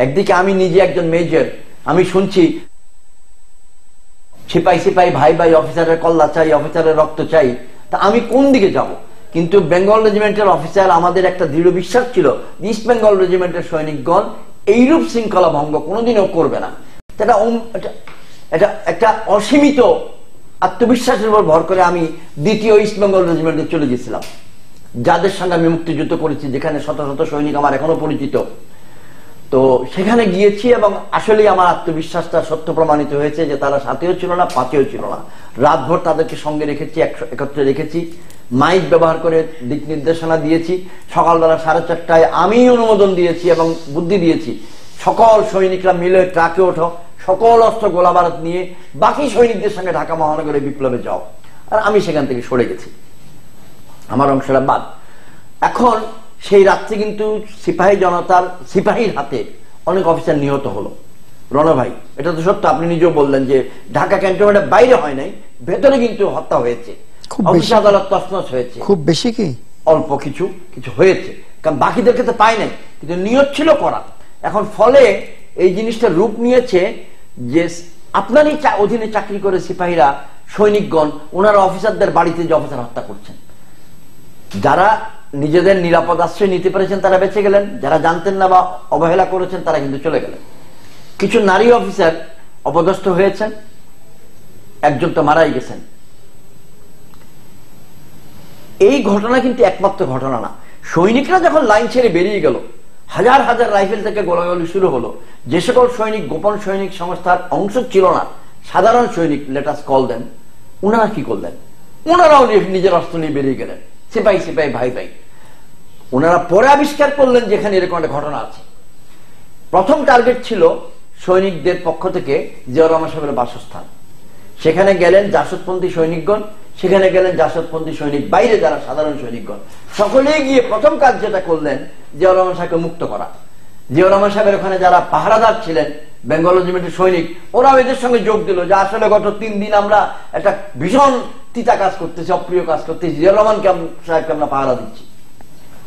একদিকে আমি নিজে একজন মেজর, আমি শুনছি সিপাই সিপাই ভাই ভাই, অফিসারের কল্লা চাই, অফিসারের রক্ত চাই, তা আমি কোন দিকে যাব? কিন্তু বেঙ্গল রেজিমেন্টের অফিসার, আমাদের একটা দৃঢ় বিশ্বাস ছিল ইস্ট বেঙ্গল রেজিমেন্টের সৈনিকগণ এইরূপ শৃঙ্খলা ভঙ্গ কোনোদিনও করবে না। এটা একটা অসীমিত আত্মবিশ্বাসের উপর ভর করে আমি দ্বিতীয় ইস্ট বেঙ্গল রেজিমেন্টে চলে গেছিলাম, যাদের সঙ্গে আমি মুক্তিযুদ্ধ করেছি, যেখানে শত শত সৈনিক আমার এখনো পরিচিত। তো সেখানে গিয়েছি এবং আসলে আমার আত্মবিশ্বাসটা সত্য প্রমাণিত হয়েছে যে তারা সাথেও ছিল না, পাতেও ছিল না। রাতভর তাদেরকে সঙ্গে রেখেছি, একত্রে রেখেছি, মাইক ব্যবহার করে দিক নির্দেশনা দিয়েছি। সকালবেলা 4:30টায় আমি অনুমোদন দিয়েছি এবং বুদ্ধি দিয়েছি, সকল সৈনিকরা মিলে ট্রাকে ওঠো, সকল অস্ত্র গোলাবারুদ নিয়ে বাকি সৈনিকদের সঙ্গে ঢাকা মহানগরে বিপ্লবে যাও। আর আমি সেখান থেকে সরে গেছি, আমার অংশটা বাদ। এখন সেই রাত্রে কিন্তু সিপাহী জনতার, সিপাহীর হাতে অনেক অফিসার নিহত হলো। রণ ভাই, এটা তো সত্য, আপনি নিজেও বললেন যে ঢাকা ক্যান্টনমেন্টের বাইরে হয় নাই, ভেতরে কিন্তু হত্যা হয়েছে, অফিস আদালত তছনছ হয়েছে। খুব বেশি কি? অল্প কিছু কিছু হয়েছে, কারণ বাকিদেরকে তো পাই নাই, কিন্তু নিয়ত ছিল করা। এখন ফলে এই জিনিসটা রূপ নিয়েছে যে আপনারই অধীনে চাকরি করে সিপাহীরা, সৈনিকগণ, ওনারা অফিসারদের বাড়িতে যে অফিসার হত্যা করছেন। যারা নিজেদের নিরাপদ আশ্রয় নিতে পেরেছেন তারা বেঁচে গেলেন, যারা জানতেন না বা অবহেলা করেছেন তারা কিন্তু চলে গেলেন। কিছু নারী অফিসার অপদস্থ হয়েছেন, একজন তো মারাই গেছেন। এই ঘটনা কিন্তু একমাত্র ঘটনা না। সৈনিকরা যখন লাইন ছেড়ে বেরিয়ে গেল, হাজার হাজার রাইফেল থেকে গোলাগুলি শুরু হলো। যে সকল সৈনিক গোপন সৈনিক সংস্থার অংশ ছিল না, সাধারণ সৈনিক, লেটাস কল দেন, ওনারা কি করলেন? ওনারাও নিজের অস্ত্র নিয়ে বেরিয়ে গেলেন, সিপাই সিপাই ভাই ভাই। ওনারা পরে আবিষ্কার করলেন যে এখানে এরকম একটা ঘটনা আছে। প্রথম টার্গেট ছিল সৈনিকদের পক্ষ থেকে জিয়াউর রহমান সাহেবের বাসস্থান। সেখানে গেলেন জাসদপন্থী সৈনিকগণ, সেখানে গেলেন জাসদপন্থী সৈনিক, বাইরে যারা সাধারণ সৈনিকগণ, সকলেই গিয়ে প্রথম কাজ যেটা করলেন জিয়াউর রহমান সাহেবকে মুক্ত করা। জিয়াউর রহমান সাহেবের ওখানে যারা পাহারাদার ছিলেন বেঙ্গল রেজিমেন্টের সৈনিক, ওরাও এদের সঙ্গে যোগ দিল যে আসলে গত 3 দিন আমরা একটা ভীষণ তিতা কাজ করতেছি, অপ্রিয় কাজ করতেছি, জিয়াউর রহমান সাহেবকে আমরা পাহারা দিচ্ছি।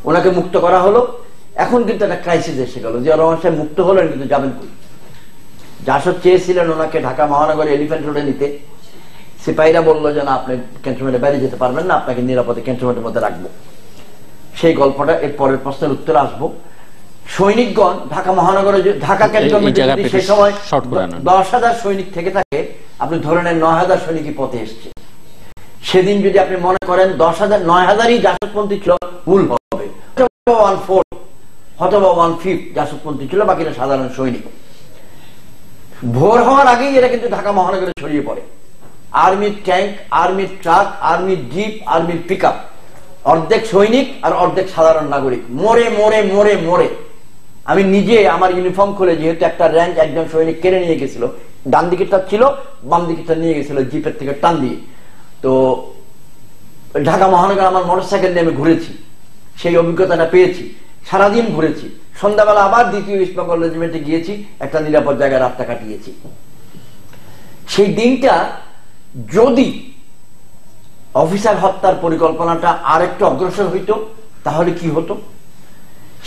ওনাকে মুক্ত করা হলো। এখন কিন্তু একটা ক্রাইসিস এসে গেল, জিয়াউর রহমান সাহেব মুক্ত হলেন, কিন্তু যাবেন কই? জাসদ চেয়েছিলেন ওনাকে ঢাকা মহানগরে এলিফ্যান্ট রোডে নিতে, সিপাহীরা বললো যে না, আপনি ক্যান্টনমেন্টে বাইরে যেতে পারবেন না, আপনাকে নিরাপদে ক্যান্টনমেন্টের মধ্যে রাখবো। সেই গল্পটা এর পরের প্রশ্নের উত্তরে আসবো। সৈনিকগণ ঢাকা মহানগরে, ঢাকা ক্যান্টনমেন্টে সেই সময় 10,000 সৈনিক থেকে থাকে, আপনি ধরে নেন 9,000 সৈনিকই পথে এসছে। সেদিন যদি আপনি মনে করেন 10,000, 9,000ই জাসদপন্থী ছিল, ভুল হবে। 1/4 অথবা 1/5 জাসদপন্থী ছিল, বাকিটা সাধারণ সৈনিক। ভোর হওয়ার আগেই এরা কিন্তু ঢাকা মহানগরে ছড়িয়ে পড়ে। আর্মির ট্যাঙ্ক, আর্মির ট্রাক, আর্মির জিপ, আর্মির পিকআপ, অর্ধেক সৈনিক আর অর্ধেক সাধারণ নাগরিক, মোড়ে মোড়ে মোড়ে মোড়ে। আমি নিজে আমার ইউনিফর্ম খুলে, যেহেতু একটা র্যাঙ্ক একজন সৈনিক কেড়ে নিয়ে গেছিল, ডান দিকেরটা ছিল, বাম দিকেরটা নিয়ে গেছিল জিপের থেকে টান দিয়ে। তো ঢাকা মহানগর আমার মোটরসাইকেল নিয়ে আমি ঘুরেছি, সেই অভিজ্ঞতাটা পেয়েছি। সারাদিন ঘুরেছি, সন্ধ্যাবেলা আবার দ্বিতীয় ইস্ট বেঙ্গল রেজিমেন্টে গিয়েছি, একটা নিরাপদ জায়গায় রাতটা কাটিয়েছি। সেই দিনটা যদি অফিসার হত্যার পরিকল্পনাটা আর একটু অগ্রসর হইত তাহলে কি হতো?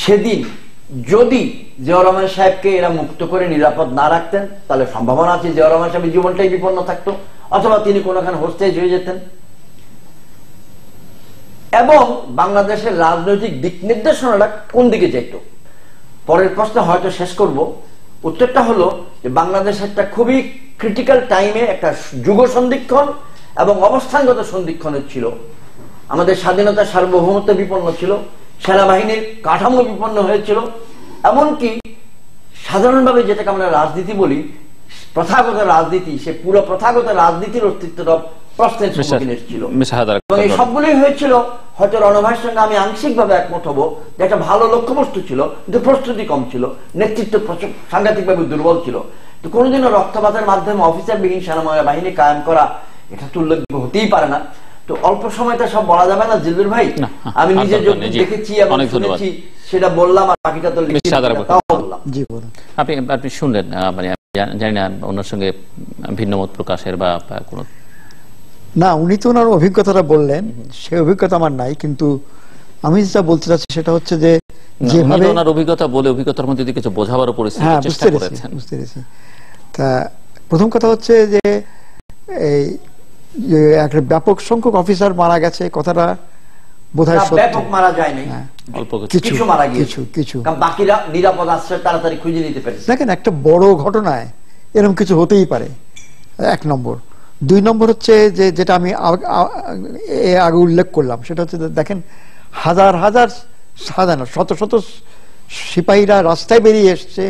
সেদিন যদি জিয়াউর রহমান সাহেবকে এরা মুক্ত করে নিরাপদ না রাখতেন, তাহলে সম্ভাবনা আছে জিয়াউর রহমান সাহেবের জীবনটাই বিপন্ন থাকতো, অথবা তিনি কোনোখানে হোস্টেজ হয়ে যেতেন। এবং বাংলাদেশের রাজনৈতিক দিক নির্দেশনাটা কোন দিকে যেত? পরের প্রশ্ন হয়তো শেষ করব। উত্তরটা হলো যে বাংলাদেশ একটা খুবই ক্রিটিক্যাল টাইমে একটা যুগ সন্ধিক্ষণ এবং অবস্থানগত সন্ধিক্ষণের ছিল। আমাদের স্বাধীনতার সার্বভৌমত্ব বিপন্ন ছিল, সেনাবাহিনীর কাঠামো বিপন্ন হয়েছিল, এমনকি সাধারণভাবে যেটাকে আমরা রাজনীতি বলি, প্রথাগত রাজনীতি, সে পুরো প্রথাগত রাজনীতির অস্তিত্বটা প্রশ্নের সম্মুখীন ছিল। এবং এই সবগুলোই হয়েছিল, হয়তো রণভাইয়ের সঙ্গে আমি আংশিকভাবে একমত হবো যে একটা ভালো লক্ষ্যবস্তু ছিল, কিন্তু প্রস্তুতি কম ছিল, নেতৃত্ব সাংঘাতিকভাবে দুর্বল ছিল। তো কোনোদিনও রক্তপাতের মাধ্যমে অফিসারবিহীন সেনাবাহিনী কায়েম করা, এটা তো উল্লেখযোগ্য হতেই পারে না। তো অল্প সময়টা সব বলা যাবে না জিল্লুর ভাই, আমি নিজে দেখেছি এবং শুনেছি সেটা বললাম, আর বাকিটা তো বললাম। আপনি শুনলেন, মানে জানি না ওনার সঙ্গে ভিন্ন মত প্রকাশের বা কোনো না, উনি তো ওনার অভিজ্ঞতাটা বললেন, সেই অভিজ্ঞতা আমার নাই, কিন্তু আমি যেটা বলতে চাচ্ছি সেটা হচ্ছে যে যেভাবে ওনার অভিজ্ঞতা বলে অভিজ্ঞতার মধ্যে কিছু বোঝাবারও পরিস্থিতি চেষ্টা করেছেন। বুঝতে পেরেছি। তা প্রথম কথা হচ্ছে যে এই যে একটা ব্যাপক সংখ্যক অফিসার মারা গেছে, কথাটা বোধহয় সত্য। ব্যাপক মারা যায় নাই, অল্প কিছু কিছু মারা গিয়েছে, কিছু। কারণ বাকিরা নিরাপদ আশ্রয় তাড়াতাড়ি খুঁজে নিতে পেরেছে। দেখেন, একটা বড় ঘটনায় এরকম কিছু হতেই পারে, 1 নম্বর। 2 নম্বর হচ্ছে যে যেটা আমি আগে উল্লেখ করলাম, সেটা হচ্ছে দেখেন হাজার হাজার সাধারণ শত শত সিপাহীরা রাস্তায় বেরিয়ে এসছে,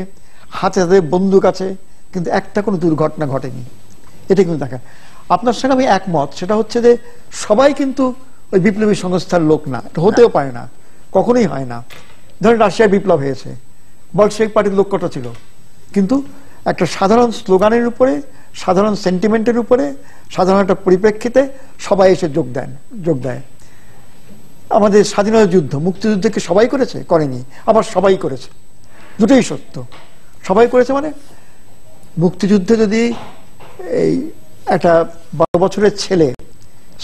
হাতে হাতে বন্দুক আছে, কিন্তু একটা কোনো দুর্ঘটনা ঘটেনি। এটা কিন্তু দেখেন, আপনার সঙ্গে আমি একমত। সেটা হচ্ছে যে সবাই কিন্তু ওই বিপ্লবী সংস্থার লোক না, এটা হতেও পারে না, কখনোই হয় না। ধরেন রাশিয়ার বিপ্লব হয়েছে, বলশেভিক পার্টির লোক কটা ছিল, কিন্তু একটা সাধারণ স্লোগানের উপরে, সাধারণ সেন্টিমেন্টের উপরে, সাধারণ একটা পরিপ্রেক্ষিতে সবাই এসে যোগ দেয়। আমাদের স্বাধীনতা যুদ্ধ, মুক্তিযুদ্ধকে সবাই করেছে? করেনি। আবার সবাই করেছে, দুটোই সত্য। সবাই করেছে মানে মুক্তিযুদ্ধে যদি এই একটা 12 বছরের ছেলে,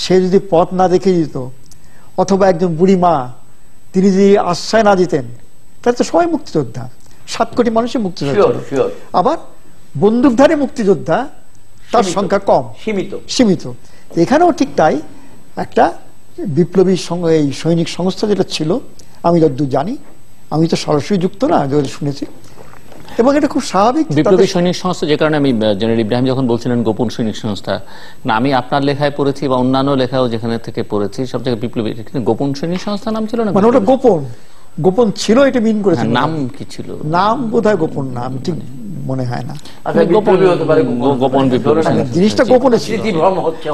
সে যদি পথ না দেখে দিত, অথবা একজন বুড়ি মা তিনি যদি আশ্রয় না দিতেন, তাহলে তো সবাই মুক্তিযোদ্ধা। 7 কোটি মানুষই মুক্তিযোদ্ধা। আবার বন্দুকধারী মুক্তিযোদ্ধা তার সংখ্যা কম, সীমিত। এখানেও ঠিক তাই, একটা বিপ্লবী এই সৈনিক সংস্থা যেটা ছিল, আমি যতদূর জানি, আমি তো সরাসরি যুক্ত না, শুনেছি, এবং এটা খুব স্বাভাবিক। বিপ্লবী সৈনিক সংস্থা, যে কারণে আমি জেনারেল ইব্রাহিম যখন বলছিলেন গোপন সৈনিক সংস্থা, না আমি আপনার লেখায় পড়েছি বা অন্যান্য লেখাও যেখানে থেকে পড়েছি, সব জায়গায় বিপ্লবী গোপন সৈনিক সংস্থা নাম ছিল না, মানে ওটা গোপন ছিল, এটা মিন করেছে। নাম কি ছিল? নাম বোধহয় গোপন, নাম ঠিক মনে হয় না। গোপন বিপ্লবী জিনিসটা গোপনে ছিল,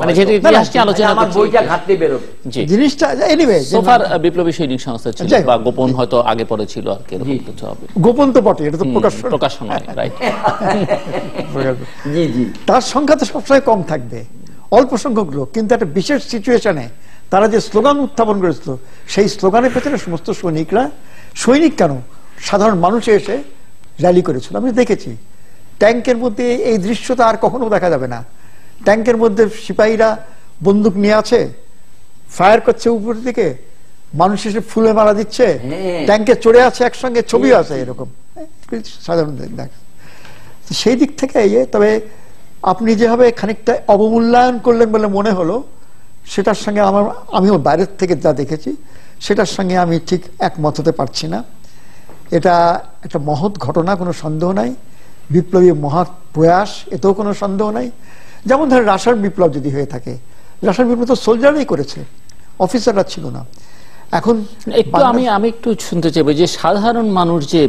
মানে যেটা ইতিহাসটি আলোচনা করছি, জিনিসটা এনিওয়ে সোফার বিপ্লবী সৈনিক সংস্থা ছিল, বা গোপন হয়তো আগে পরে ছিল আর কি, এরকম কিছু হবে। গোপন তো বটে, এটা তো প্রকাশ নয়, রাইট। তার সংখ্যা তো সবসময় কম থাকবে, অল্প সংখ্যক লোক, কিন্তু একটা বিশেষ সিচুয়েশনে তারা যে স্লোগান উত্থাপন করেছিল, সেই স্লোগানের পেছনে সমস্ত সৈনিক কেন, সাধারণ মানুষ এসে র্যালি করেছিল। আমি দেখেছি ট্যাঙ্কের মধ্যে, এই দৃশ্যটা আর কখনো দেখা যাবে না। ট্যাঙ্কের মধ্যে সিপাহীরা বন্দুক নিয়ে আছে, ফায়ার করছে উপর দিকে, মানুষ এসে ফুলে মারা দিচ্ছে, ট্যাঙ্কে চড়ে আছে একসঙ্গে, ছবি আছে এরকম সাধারণ দেখা। সেই দিক থেকে তবে আপনি যেভাবে খানিকটা অবমূল্যায়ন করলেন বলে মনে হলো, সেটার সঙ্গে আমিও বাইরের থেকে যা দেখেছি, সেটার সঙ্গে আমি ঠিক একমত হতে পারছি না। এটা একটা মহৎ ঘটনা, কোনো সন্দেহ নাই, বিপ্লবী মহৎ প্রয়াস, এতেও কোনো সন্দেহ নাই। যেমন ধরেন রাশিয়ার বিপ্লব যদি হয়ে থাকে, রাশিয়ার বিপ্লব তো সোলজাররাই করেছে, অফিসাররা ছিল না। এখন একটু আমি একটু শুনতে চাইবো যে সাধারণ মানুষ যে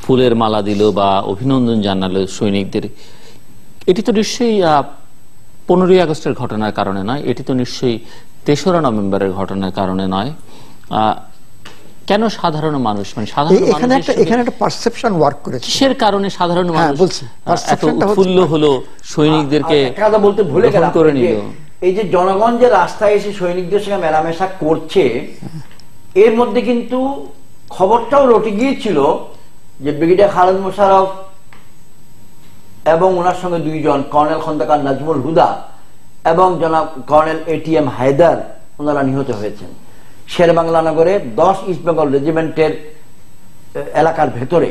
ফুলের মালা দিল বা অভিনন্দন জানালো সৈনিকদের, এটি তো নিশ্চয়ই 15ই আগস্টের ঘটনার কারণে নয়, এটি তো নিশ্চয়ই 3রা নভেম্বরের ঘটনার কারণে নয়। কেন সাধারণ মানুষ, মানে সাধারণ এখানে একটা পারসেপশন ওয়ার্ক করেছে, কিসের কারণে সাধারণ মানুষ এত উৎফুল্ল হলো, সৈনিকদেরকে বলতে ভুলে গেলাম করে নিল? এই যে জনগণ যে রাস্তায় এসে সৈনিকদের সঙ্গে মেলামেশা করছে, এর মধ্যে কিন্তু খবরটাও রটে গিয়েছিল যে ব্রিগেডিয়ার খালেদ মোশাররফ এবং ওনার সঙ্গে 2 জন, কর্নেল খন্দকার নাজমুল হুদা এবং জনাব কর্নেল ATM হায়দার, ওনারা নিহত হয়েছেন শেরবাংলা নগরে 10 ইস্ট বেঙ্গল রেজিমেন্টের এলাকার ভেতরে।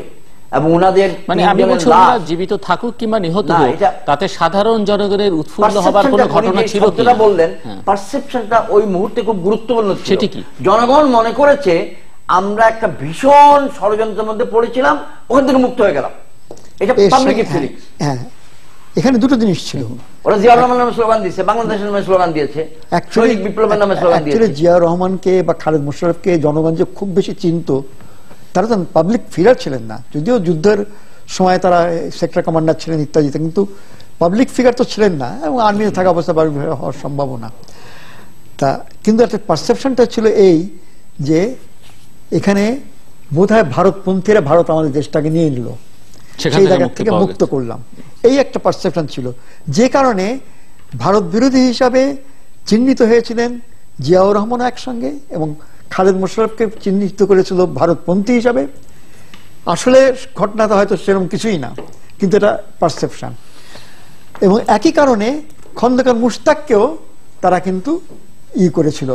এবং ওনাদের মানে আমি বলছি জীবিত থাকুক কিংবা নিহত হোক, তাতে সাধারণ জনগণের উৎফুল্ল হবার কোনো ঘটনা ছিল কি? বললেন পারসেপশনটা ওই মুহূর্তে খুব গুরুত্বপূর্ণ ছিল। সেটি কি? জনগণ মনে করেছে আমরা একটা ভীষণ ষড়যন্ত্রের মধ্যে পড়েছিলাম, ওখান থেকে মুক্ত হয়ে গেলাম। এটা পাবলিক ফিলিংস। হ্যাঁ, এখানে দুটো জিনিস ছিল। ওরা জিয়াউর রহমান নামে স্লোগান দিয়েছে, বাংলাদেশের নামে স্লোগান দিয়েছে, শহীদ বিপ্লবের নামে স্লোগান দিয়েছে। জিয়াউর রহমানকে বা খালেদ মোশাররফকে জনগণ যে খুব বেশি চিনত, তারা তো পাবলিক ফিগার ছিলেন না, যদিও যুদ্ধের সময় তারা সেক্টর কমান্ডার ছিলেন ইত্যাদিতে, কিন্তু পাবলিক ফিগার তো ছিলেন না, এবং আর্মিতে থাকা অবস্থা হওয়ার সম্ভাবনা। তা কিন্তু একটা পারসেপশনটা ছিল এই যে এখানে বোধহয় ভারতপন্থীরা ভারত আমাদের দেশটাকে নিয়ে নিল, সেই জায়গা থেকে মুক্ত করলাম, এই একটা পারসেপশন ছিল। যে কারণে ভারত বিরোধী হিসাবে চিহ্নিত হয়েছিলেন জিয়াউর রহমান একসঙ্গে, এবং খালেদ মোশাররফকে চিহ্নিত করেছিল ভারতপন্থী হিসাবে। আসলে ঘটনাটা হয়তো সেরকম কিছুই না, কিন্তু এটা পারসেপশন। এবং একই কারণে খন্দকার মুশতাককেও তারা কিন্তু করেছিল,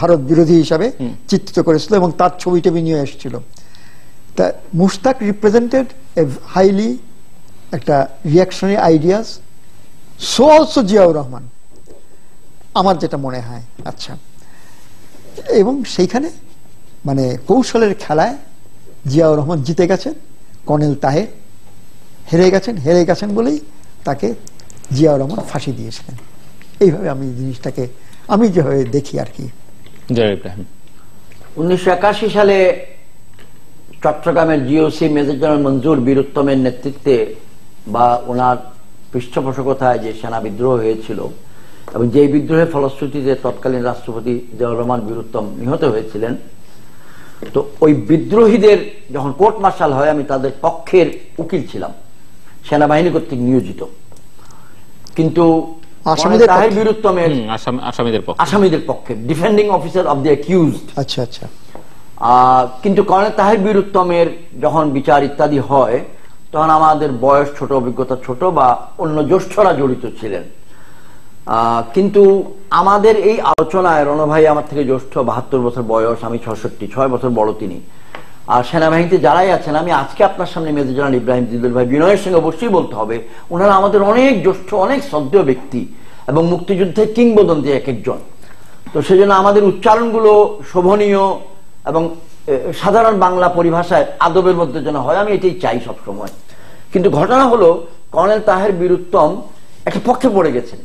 ভারত বিরোধী হিসাবে চিত্রিত করেছিল, এবং তার ছবি টবি নিয়ে এসেছিল। তা মুশতাক রিপ্রেজেন্টেড এ হাইলি একটা reactionary ideas, so also Ziaur Rahman, আমার যেটা মনে হয়। আচ্ছা, এবং সেইখানে মানে কৌশলের খেলায় জিয়াউর রহমান জিতে গেছেন, কর্নেল তাহের হেরে গেছেন বলেই তাকে জিয়াউর রহমান ফাঁসি দিয়েছিলেন। এইভাবে আমি জিনিসটাকে আমি যেভাবে দেখি আর কি। 1981 সালে চট্টগ্রামের জিওসি মেজর জেনারেল মঞ্জুর বীরুত্তমের নেতৃত্বে বা ওনার পৃষ্ঠপোষকতায় যে সেনা বিদ্রোহ হয়েছিল এবং যে বিদ্রোহের ফলশ্রুতিতে তৎকালীন রাষ্ট্রপতি জিয়াউর রহমান বীরুত্তম নিহত হয়েছিলেন, তো ওই বিদ্রোহীদের যখন কোর্ট মার্শাল হয় আমি তাদের পক্ষের উকিল ছিলাম, সেনাবাহিনী কর্তৃক নিয়োজিত। কিন্তু তাহের বীরুত্তমের আসামিদের পক্ষে defending officer of the accused. আচ্ছা আচ্ছা। কিন্তু কর্নেল তাহের বীরুত্তমের যখন বিচার ইত্যাদি হয় তখন আমাদের বয়স ছোট, অভিজ্ঞতা ছোট বা অন্য জ্যেষ্ঠরা জড়িত ছিলেন। কিন্তু আমাদের এই আলোচনায় রণ ভাই আমার থেকে জ্যেষ্ঠ, 72 বছর বয়স, আমি 66, 6 বছর বড় তিনি। আর সেনাবাহিনীতে যারাই আছেন, আমি আজকে আপনার সামনে মেজর জেনারেল ইব্রাহিম জিদুল ভাই বিনয়ের সঙ্গে অবশ্যই বলতে হবে, ওনারা আমাদের অনেক জ্যেষ্ঠ, অনেক শ্রদ্ধেয় ব্যক্তি এবং মুক্তিযুদ্ধের কিংবদন্তি এক একজন। তো সেজন্য আমাদের উচ্চারণগুলো শোভনীয় এবং সাধারণ বাংলা পরিভাষায় আদবের মধ্যে যেন হয়, আমি এটাই চাই সবসময়। কিন্তু ঘটনা হলো কর্নেল তাহের বীরুত্তম একটা পক্ষে পড়ে গেছেন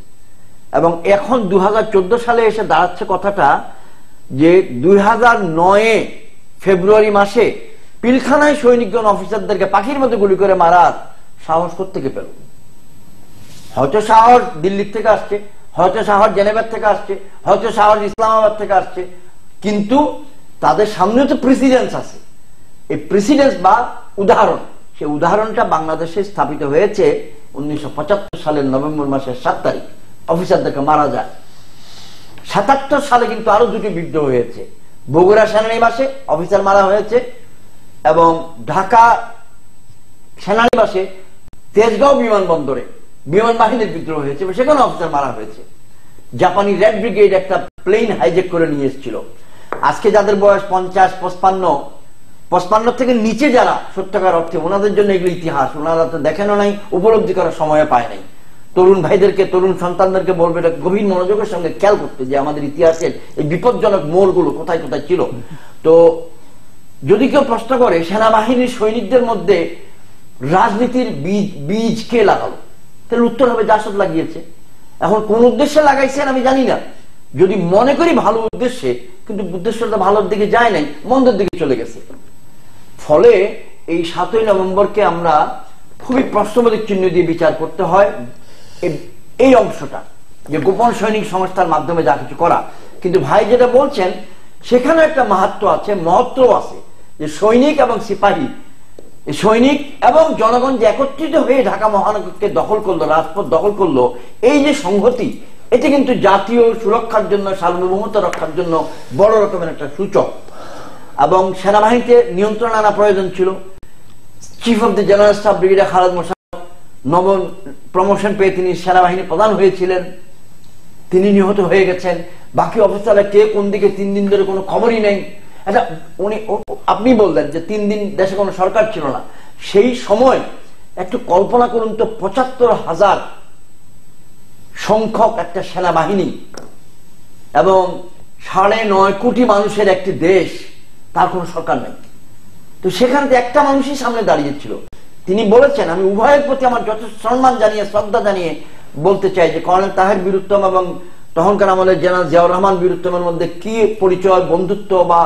এবং এখন 2014 সালে এসে দাঁড়াচ্ছে কথাটা যে 2009 ফেব্রুয়ারি মাসে পিলখানায় সৈনিকগণ অফিসারদেরকে পাখির মতো গুলি করে মারার সাহস কোত্থেকে পেল? হয়তো সাহস দিল্লির থেকে আসছে, হয়তো সাহস জেনেভার থেকে আসছে, হয়তো সাহস ইসলামাবাদ থেকে আসছে, কিন্তু তাদের সামনে তো প্রেসিডেন্স আছে। এই প্রেসিডেন্স বা উদাহরণ, সেই উদাহরণটা বাংলাদেশে স্থাপিত হয়েছে 1975 সালের নভেম্বর মাসের 7 তারিখ অফিসারদেরকে মারা যায়। 77 সালে কিন্তু আরো দুটি বিদ্রোহ হয়েছে, বগুড়া সেনানিবাসে অফিসার মারা হয়েছে এবং ঢাকা সেনানিবাসে তেজগাঁও বিমানবন্দরে বিমান বাহিনীর বিদ্রোহ হয়েছে, সেখানে অফিসার মারা হয়েছে। জাপানি রেড ব্রিগেড একটা প্লেন হাইজ্যাক করে নিয়ে এসেছিল। আজকে যাদের বয়স 50, 55 থেকে নিচে যারা সত্যকার অর্থে, ওনাদের জন্য এগুলো ইতিহাস, ওনারা তো দেখেনও নাই, উপলব্ধি করার সময় পায় নাই। তরুণ ভাইদেরকে, তরুণ সন্তানদেরকে বলবে এটা গভীর মনোযোগের সঙ্গে খেয়াল করতে যে আমাদের ইতিহাসের এই বিপজ্জনক মোড়গুলো কোথায় কোথায় ছিল। তো যদি কেউ প্রশ্ন করে সেনাবাহিনীর সৈনিকদের মধ্যে রাজনীতির বীজ কে লাগালো, তাহলে উত্তর হবে জাসদ লাগিয়েছে। এখন কোন উদ্দেশ্যে লাগাইছেন আমি জানি না, যদি মনে করি ভালো উদ্দেশ্যে, কিন্তু উদ্দেশ্যটা ভালোর দিকে যায় নাই, মন্দের দিকে চলে গেছে। ফলে এই 7ই নভেম্বরকে আমরা খুবই প্রশ্নবোধক চিহ্ন দিয়ে বিচার করতে হয়। এই অংশটা যে গোপন সৈনিক সংস্থার মাধ্যমে যা কিছু করা, কিন্তু ভাই যেটা বলছেন সেখানে একটা মাহাত্ম্য আছে, মহত্ব আছে, যে সৈনিক এবং সিপাহী, সৈনিক এবং জনগণ যে একত্রিত হয়ে ঢাকা মহানগরকে দখল করলো, রাজপথ দখল করলো, এই যে সংহতি, এটি কিন্তু জাতীয় সুরক্ষার জন্য, সার্বভৌমত্ব রক্ষার জন্য বড় রকমের একটা সূচক। এবং সেনাবাহিনীতে নিয়ন্ত্রণ আনা প্রয়োজন ছিল। Chief of the general staff brigadier Khaled Mosharraf নবম প্রমোশন পেয়ে তিনি সেনাবাহিনী প্রধান হয়েছিলেন, তিনি নিহত হয়ে গেছেন। বাকি অফিসাররা কে কোন দিকে 3 দিন ধরে কোনো খবরই নেই। আচ্ছা, আপনি বললেন যে 3 দিন দেশে কোনো সরকার ছিল না, সেই সময় একটু কল্পনা করুন তো, 75,000 সংখ্যক একটা সেনাবাহিনী এবং 9.5 কোটি মানুষের একটি দেশ, তার কোনো সরকার নেই। তো সেখানে একটা মানুষই সামনে দাঁড়িয়েছিল। তিনি বলেছেন, আমি উভয়ের প্রতি আমার যথেষ্ট সম্মান জানিয়ে, শ্রদ্ধা জানিয়ে বলতে চাই যে কর্নেল তাহের বীরুত্তম এবং তখনকার আমলের জেনারেল জিয়াউর রহমান বীরুত্তমের মধ্যে কি পরিচয়, বন্ধুত্ব বা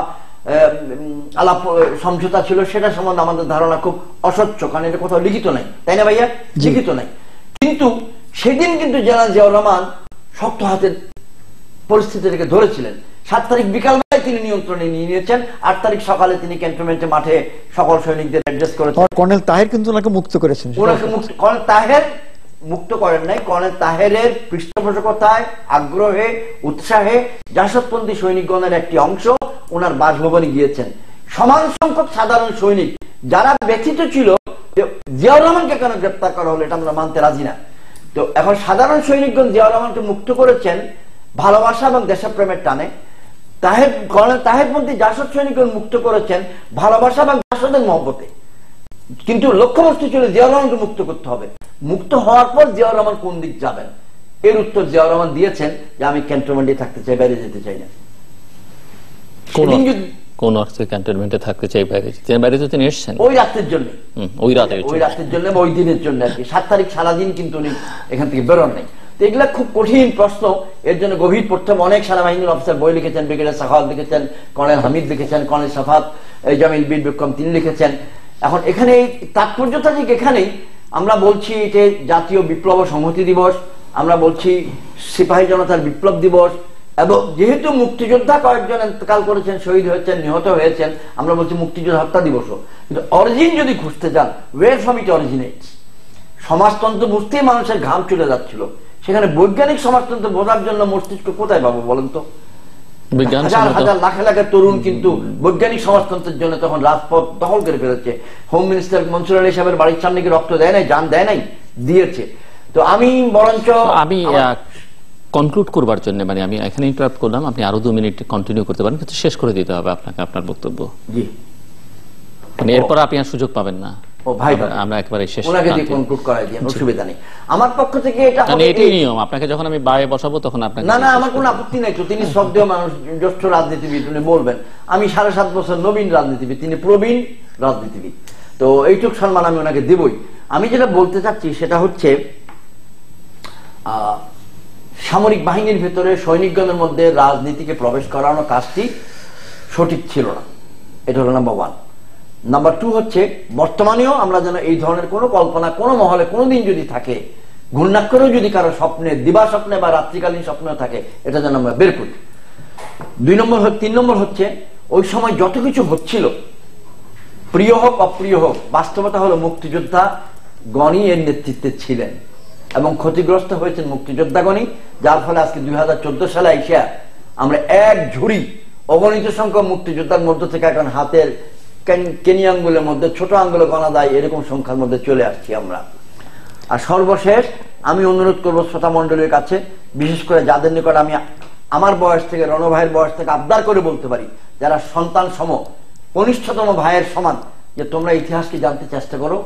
আলাপ সমঝোতা ছিল, সেটা সম্বন্ধে আমাদের ধারণা খুব অস্বচ্ছ, কারণ এটা কোথাও লিখিত নাই, তাই না ভাইয়া? লিখিত নাই। কিন্তু সেদিন কিন্তু জেনারেল জিয়াউর রহমান শক্ত হাতের পরিস্থিতিটাকে ধরেছিলেন। 7 তারিখ বিকালবেলায় তিনি নিয়ন্ত্রণে নিয়ে নিয়েছেন, 8 তারিখ সকালে তিনি ক্যান্টনমেন্টে মাঠে সকল সৈনিকদের অ্যাড্রেস করেছেন। কর্নেল তাহের কিন্তু ওনাকে মুক্ত করেছেন। কর্নেল তাহের মুক্ত করেন নাই, কর্নেল তাহেরের পৃষ্ঠপোষকতায়, আগ্রহে, উৎসাহে জাসদপন্থী সৈনিকগণের একটি অংশ ওনার বাসভবনে গিয়েছেন। সমান সংখ্যক সাধারণ সৈনিক যারা ব্যথিত ছিল যে জিয়াউর রহমানকে কেন গ্রেপ্তার করা হলো, এটা আমরা মানতে রাজি না। তো এখন সাধারণ সৈনিকগণ জিয়াউর রহমানকে মুক্ত করেছেন ভালোবাসা এবং দেশপ্রেমের টানে। কর্নেল তাহের মধ্যে জাসদ সৈনিকগণ মুক্ত করেছেন ভালোবাসা এবং জাসদের মহব্বতে। কিন্তু লক্ষ্যবস্তু ছিল জিয়াউর রহমানকে মুক্ত করতে হবে। মুক্ত হওয়ার পর জিয়াউর রহমান কোন দিক যাবেন, এর উত্তর জিয়াউর রহমান দিয়েছেন যে আমি ক্যান্টনমেন্টে থাকতে চাই, বাইরে যেতে চাই না। কোন অর্থে ক্যান্টনমেন্টে থাকতে চাই, বাইরে তো তিনি এসেছেন ওই রাতের জন্য, ওই রাতের জন্য, ওই দিনের জন্য আর কি। 7 তারিখ সারাদিন কিন্তু উনি এখান থেকে বেরোন নাই। তো এগুলা খুব কঠিন প্রশ্ন, এর জন্য গভীর পড়তে হবে। অনেক সেনাবাহিনীর অফিসার বই লিখেছেন, ব্রিগেডিয়ার সাখাওয়াত লিখেছেন, কর্নেল হামিদ লিখেছেন, কর্নেল সাফাত জামিল বীর বিক্রম তিনি লিখেছেন। এখন এখানে তাৎপর্যটা ঠিক এখানেই, আমরা বলছি যে জাতীয় বিপ্লব ও সংহতি দিবস, আমরা বলছি সিপাহী জনতার বিপ্লব দিবস, এবং যেহেতু মুক্তিযোদ্ধা কয়েকজন ইন্তেকাল করেছেন, শহীদ হয়েছেন, নিহত হয়েছেন, আমরা বলছি মুক্তিযোদ্ধা হত্যা দিবসও। কিন্তু অরিজিন যদি খুঁজতে যান, ওয়ের ফ্রম ইট অরিজিনেটস, সমাজতন্ত্র বুঝতেই মানুষের ঘাম চলে যাচ্ছিল, সেখানে বৈজ্ঞানিক সমাজতন্ত্র বোঝার জন্য মস্তিষ্ক কোথায় পাবো বলেন তো? হাজার হাজার লাখে লাখে তরুণ কিন্তু বৈজ্ঞানিক সমাজতন্ত্রের জন্য তখন রাজপথ দখল করে ফেলেছে। হোম মিনিস্টার মনসুর আলী সাহেবের বাড়ির সামনে কি রক্ত দেয় নাই, জান দেয় নাই, দিয়েছে। তো আমি বরঞ্চ কনক্লুড করবার জন্য, মানে আমি এখানে ইন্টারাপ্ট করলাম, আপনি আরো 2 মিনিট কন্টিনিউ করতে পারেন, কিন্তু শেষ করে দিতে হবে আপনাকে আপনার বক্তব্য। জি, মানে এরপর আপনি আর সুযোগ পাবেন না। ও ভাই, আমরা একেবারে শেষ, ওনাকে দিয়ে কনক্লুড করাই দিই, অসুবিধা নেই। আমার পক্ষ থেকে এটা মানে এটাই নিয়ম, আপনাকে যখন আমি বায়ে বসাবো তখন আপনাকে না আমার কোনো আপত্তি নাই তো। তিনি শ্রদ্ধেয় মানুষ, জ্যেষ্ঠ রাজনীতিবিদ, উনি বলবেন। আমি 7.5 বছর নবীন রাজনীতিবিদ, তিনি প্রবীণ রাজনীতিবিদ, তো এইটুক সম্মান আমি ওনাকে দেবই। আমি যেটা বলতে চাচ্ছি সেটা হচ্ছে সামরিক বাহিনীর ভেতরে সৈনিকগণের মধ্যে রাজনীতিকে প্রবেশ করানো কাজটি সঠিক ছিল না, এটা হলো নাম্বার 1। নাম্বার 2 হচ্ছে বর্তমানেও আমরা যেন এই ধরনের কোনো কল্পনা কোনো মহলে কোনোদিন যদি থাকে, ঘূর্ণাক্ষরেও যদি কারো স্বপ্নে, দিবা স্বপ্নে বা রাত্রিকালীন স্বপ্নেও থাকে, এটা যেন আমরা বের করি। 3 নম্বর হচ্ছে ওই সময় যত কিছু হচ্ছিল, প্রিয় হোক অপ্রিয় হোক, বাস্তবতা হলো মুক্তিযোদ্ধা গণই এর নেতৃত্বে ছিলেন এবং ক্ষতিগ্রস্ত হয়েছেন মুক্তিযোদ্ধাগণই, যার ফলে আজকে 2014 সালে আইসা আমরা এক ঝুড়ি অগণিত সংখ্যক মুক্তিযোদ্ধার মধ্য থেকে এখন হাতের কেনি আঙ্গুলের মধ্যে, ছোট আঙ্গুলে গণা যায় এরকম সংখ্যার মধ্যে চলে আসছি আমরা। আর সর্বশেষ আমি অনুরোধ করবো শ্রোতা মন্ডলীর কাছে, বিশেষ করে যাদের নিকট আমি আমার বয়স থেকে, রণ ভাইয়ের বয়স থেকে আবদার করে বলতে পারি, যারা সন্তান সম, কনিষ্ঠতম ভাইয়ের সমান, যে তোমরা ইতিহাসকে জানতে চেষ্টা করো।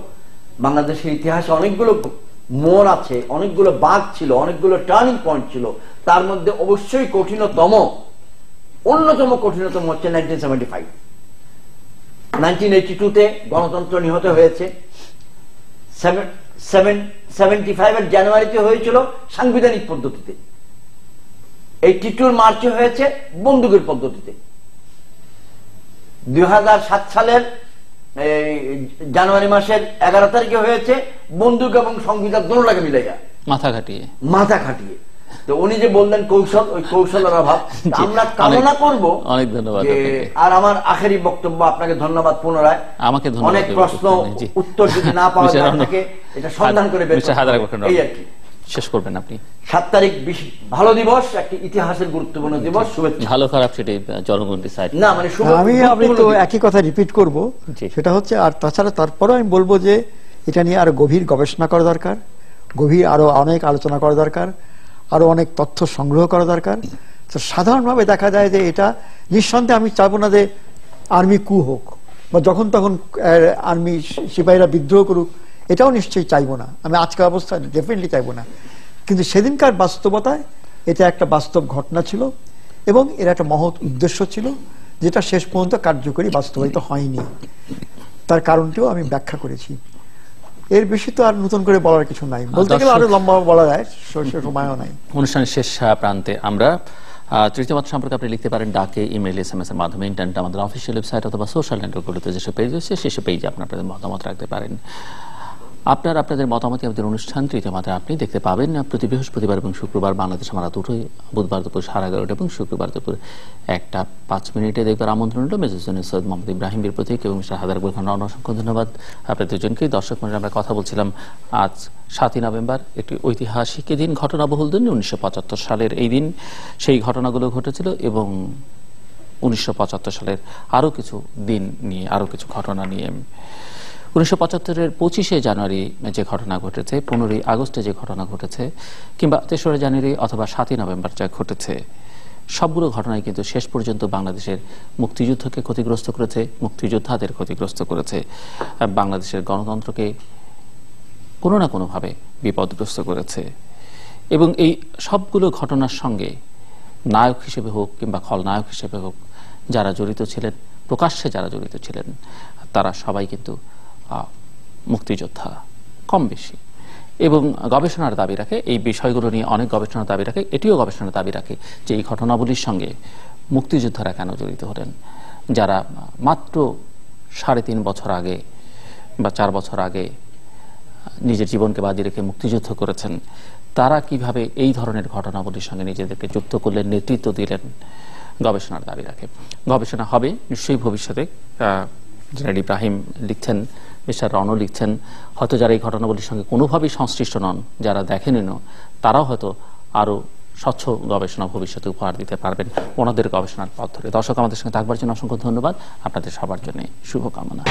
বাংলাদেশের ইতিহাসে অনেকগুলো মোড় আছে, অনেকগুলো বাঁক ছিল, অনেকগুলো টার্নিং পয়েন্ট ছিল, তার মধ্যে অবশ্যই অন্যতম কঠিনতম হচ্ছে 1975। 1982-তে গণতন্ত্র নিহত হয়েছে, 75-এর জানুয়ারিতে হয়েছিল সাংবিধানিক পদ্ধতিতে, 82-র মার্চে হয়েছে বন্দুকের পদ্ধতিতে, 2007 সালের জানুয়ারি মাসের 11 তারিখে হয়েছে বন্দুক এবং সংবিধান দুটোটাকে মিলাইয়া, মাথা খাটিয়ে। তো উনি যে বললেন কৌশল, ওই কৌশলের অভাব। আমরা কামনা করবো। অনেক ধন্যবাদ। আর আমার আখেরি বক্তব্য, আপনাকে ধন্যবাদ পুনরায়। আমাকে ধন্যবাদ। অনেক প্রশ্ন উত্তর যদি না পাওয়া থাকে এটা সন্ধান করে বের করতে হবে, এই আর কি। শেষ করবেন আপনি। 7 তারিখ ভালো দিবস, একটি ইতিহাসের গুরুত্বপূর্ণ দিবস। শুভেচ্ছা। ভালো খারাপ সেটাই জনগণ ডিসাইড না, মানে আমি আপনি তো একই কথা রিপিট করব, সেটা হচ্ছে, আর তাছাড়া তারপরে আমি বলবো যে এটা নিয়ে আরো গভীর গবেষণা করা দরকার, গভীর আরো অনেক আলোচনা করা দরকার, আরো অনেক তথ্য সংগ্রহ করা দরকার। তো সাধারণভাবে দেখা যায় যে এটা নিঃসন্দেহে আমি চাইবো না যে আর্মি কু হোক বা যখন তখন আর্মি সিপাহীরা বিদ্রোহ করুক, এটাও নিশ্চয়ই চাইবো না আমি, আজকের অবস্থায় ডেফিনেটলি চাইবো না। কিন্তু সেদিনকার বাস্তবতায় এটা একটা বাস্তব ঘটনা ছিল এবং এর একটা মহৎ উদ্দেশ্য ছিল, যেটা শেষ পর্যন্ত কার্যকরী বাস্তবায়িত হয়নি। তার কারণটিও আমি ব্যাখ্যা করেছি। এর বেশি তো আর নতুন করে বলার কিছু নাই, বলতে গেলে আরো লম্বা বলা যায়, সময়ও নাই। অনুষ্ঠানের শেষ প্রান্তে আমরা তৃতীয় মাত্রা সম্পর্কে আপনি লিখতে পারেন ডাকে, ইমেল, SMS এর মাধ্যমে, ইন্টারনেট, আমাদের অফিসিয়াল ওয়েবসাইট অথবা সোশ্যাল নেটওয়ার্কগুলোতে যেসব পেজ রয়েছে সেসব পেজে আপনাদের মতামত রাখতে পারেন। আপনাদের মতামত আমাদের অনুষ্ঠান তৃতীয় মাত্রায় আপনি দেখতে পাবেন প্রতি বৃহস্পতিবার এবং শুক্রবার বাংলাদেশ আমার রাত 2টোয়, বুধবার দুপুর 11:30 এবং শুক্রবার দুপুর 1:05 দেখবার আমন্ত্রণ হল। মেজর সৈয়দ মোহাম্মদ ইব্রাহিম বীর প্রতীক এবং মিস্টার হায়দার আকবর খান, অসংখ্য ধন্যবাদ আপনাদের দুজনকেই। দর্শক মণ্ডলী, আমরা কথা বলছিলাম আজ 7ই নভেম্বর, একটি ঐতিহাসিক দিন, ঘটনাবহুল দিন, 1975 সালের এই দিন সেই ঘটনাগুলো ঘটেছিল এবং 1975 সালের আরো কিছু দিন নিয়ে, আরো কিছু ঘটনা নিয়ে। 1975-এর 25শে জানুয়ারি যে ঘটনা ঘটেছে, 15ই আগস্টে যে ঘটনা ঘটেছে, কিংবা 3রা জানুয়ারি অথবা 7ই নভেম্বর যা ঘটেছে, সবগুলো ঘটনাই কিন্তু শেষ পর্যন্ত বাংলাদেশের মুক্তিযুদ্ধকে ক্ষতিগ্রস্ত করেছে, মুক্তিযোদ্ধাদের ক্ষতিগ্রস্ত করেছে, বাংলাদেশের গণতন্ত্রকে কোনো না কোনোভাবে বিপদগ্রস্ত করেছে। এবং এই সবগুলো ঘটনার সঙ্গে নায়ক হিসেবে হোক কিংবা খলনায়ক হিসেবে হোক যারা জড়িত ছিলেন, প্রকাশ্যে যারা জড়িত ছিলেন, তারা সবাই কিন্তু মুক্তিযোদ্ধা কম বেশি। এবং গবেষণার দাবি রাখে, এই বিষয়গুলো নিয়ে অনেক গবেষণার দাবি রাখে, এটিও গবেষণার দাবি রাখে যে এই ঘটনাবলীর সঙ্গে মুক্তিযোদ্ধারা কেন জড়িত হলেন, যারা মাত্র 3.5 বছর আগে বা 4 বছর আগে নিজের জীবনকে বাজি রেখে মুক্তিযুদ্ধ করেছেন, তারা কিভাবে এই ধরনের ঘটনাবলীর সঙ্গে নিজেদেরকে যুক্ত করলেন, নেতৃত্ব দিলেন, গবেষণার দাবি রাখে। গবেষণা হবে নিশ্চয়ই ভবিষ্যতে। জেনারেল ইব্রাহিম লিখছেন, মিস্টার রণ লিখছেন, হয়তো যারা এই ঘটনাবলীর সঙ্গে কোনোভাবেই সংশ্লিষ্ট নন, যারা দেখেনও, তারাও হয়তো আরো স্বচ্ছ গবেষণা ভবিষ্যতে উপহার দিতে পারবেন ওনাদের গবেষণার পথ ধরে। দর্শক, আমাদের সঙ্গে থাকবার জন্য অসংখ্য ধন্যবাদ। আপনাদের সবার জন্য শুভকামনা।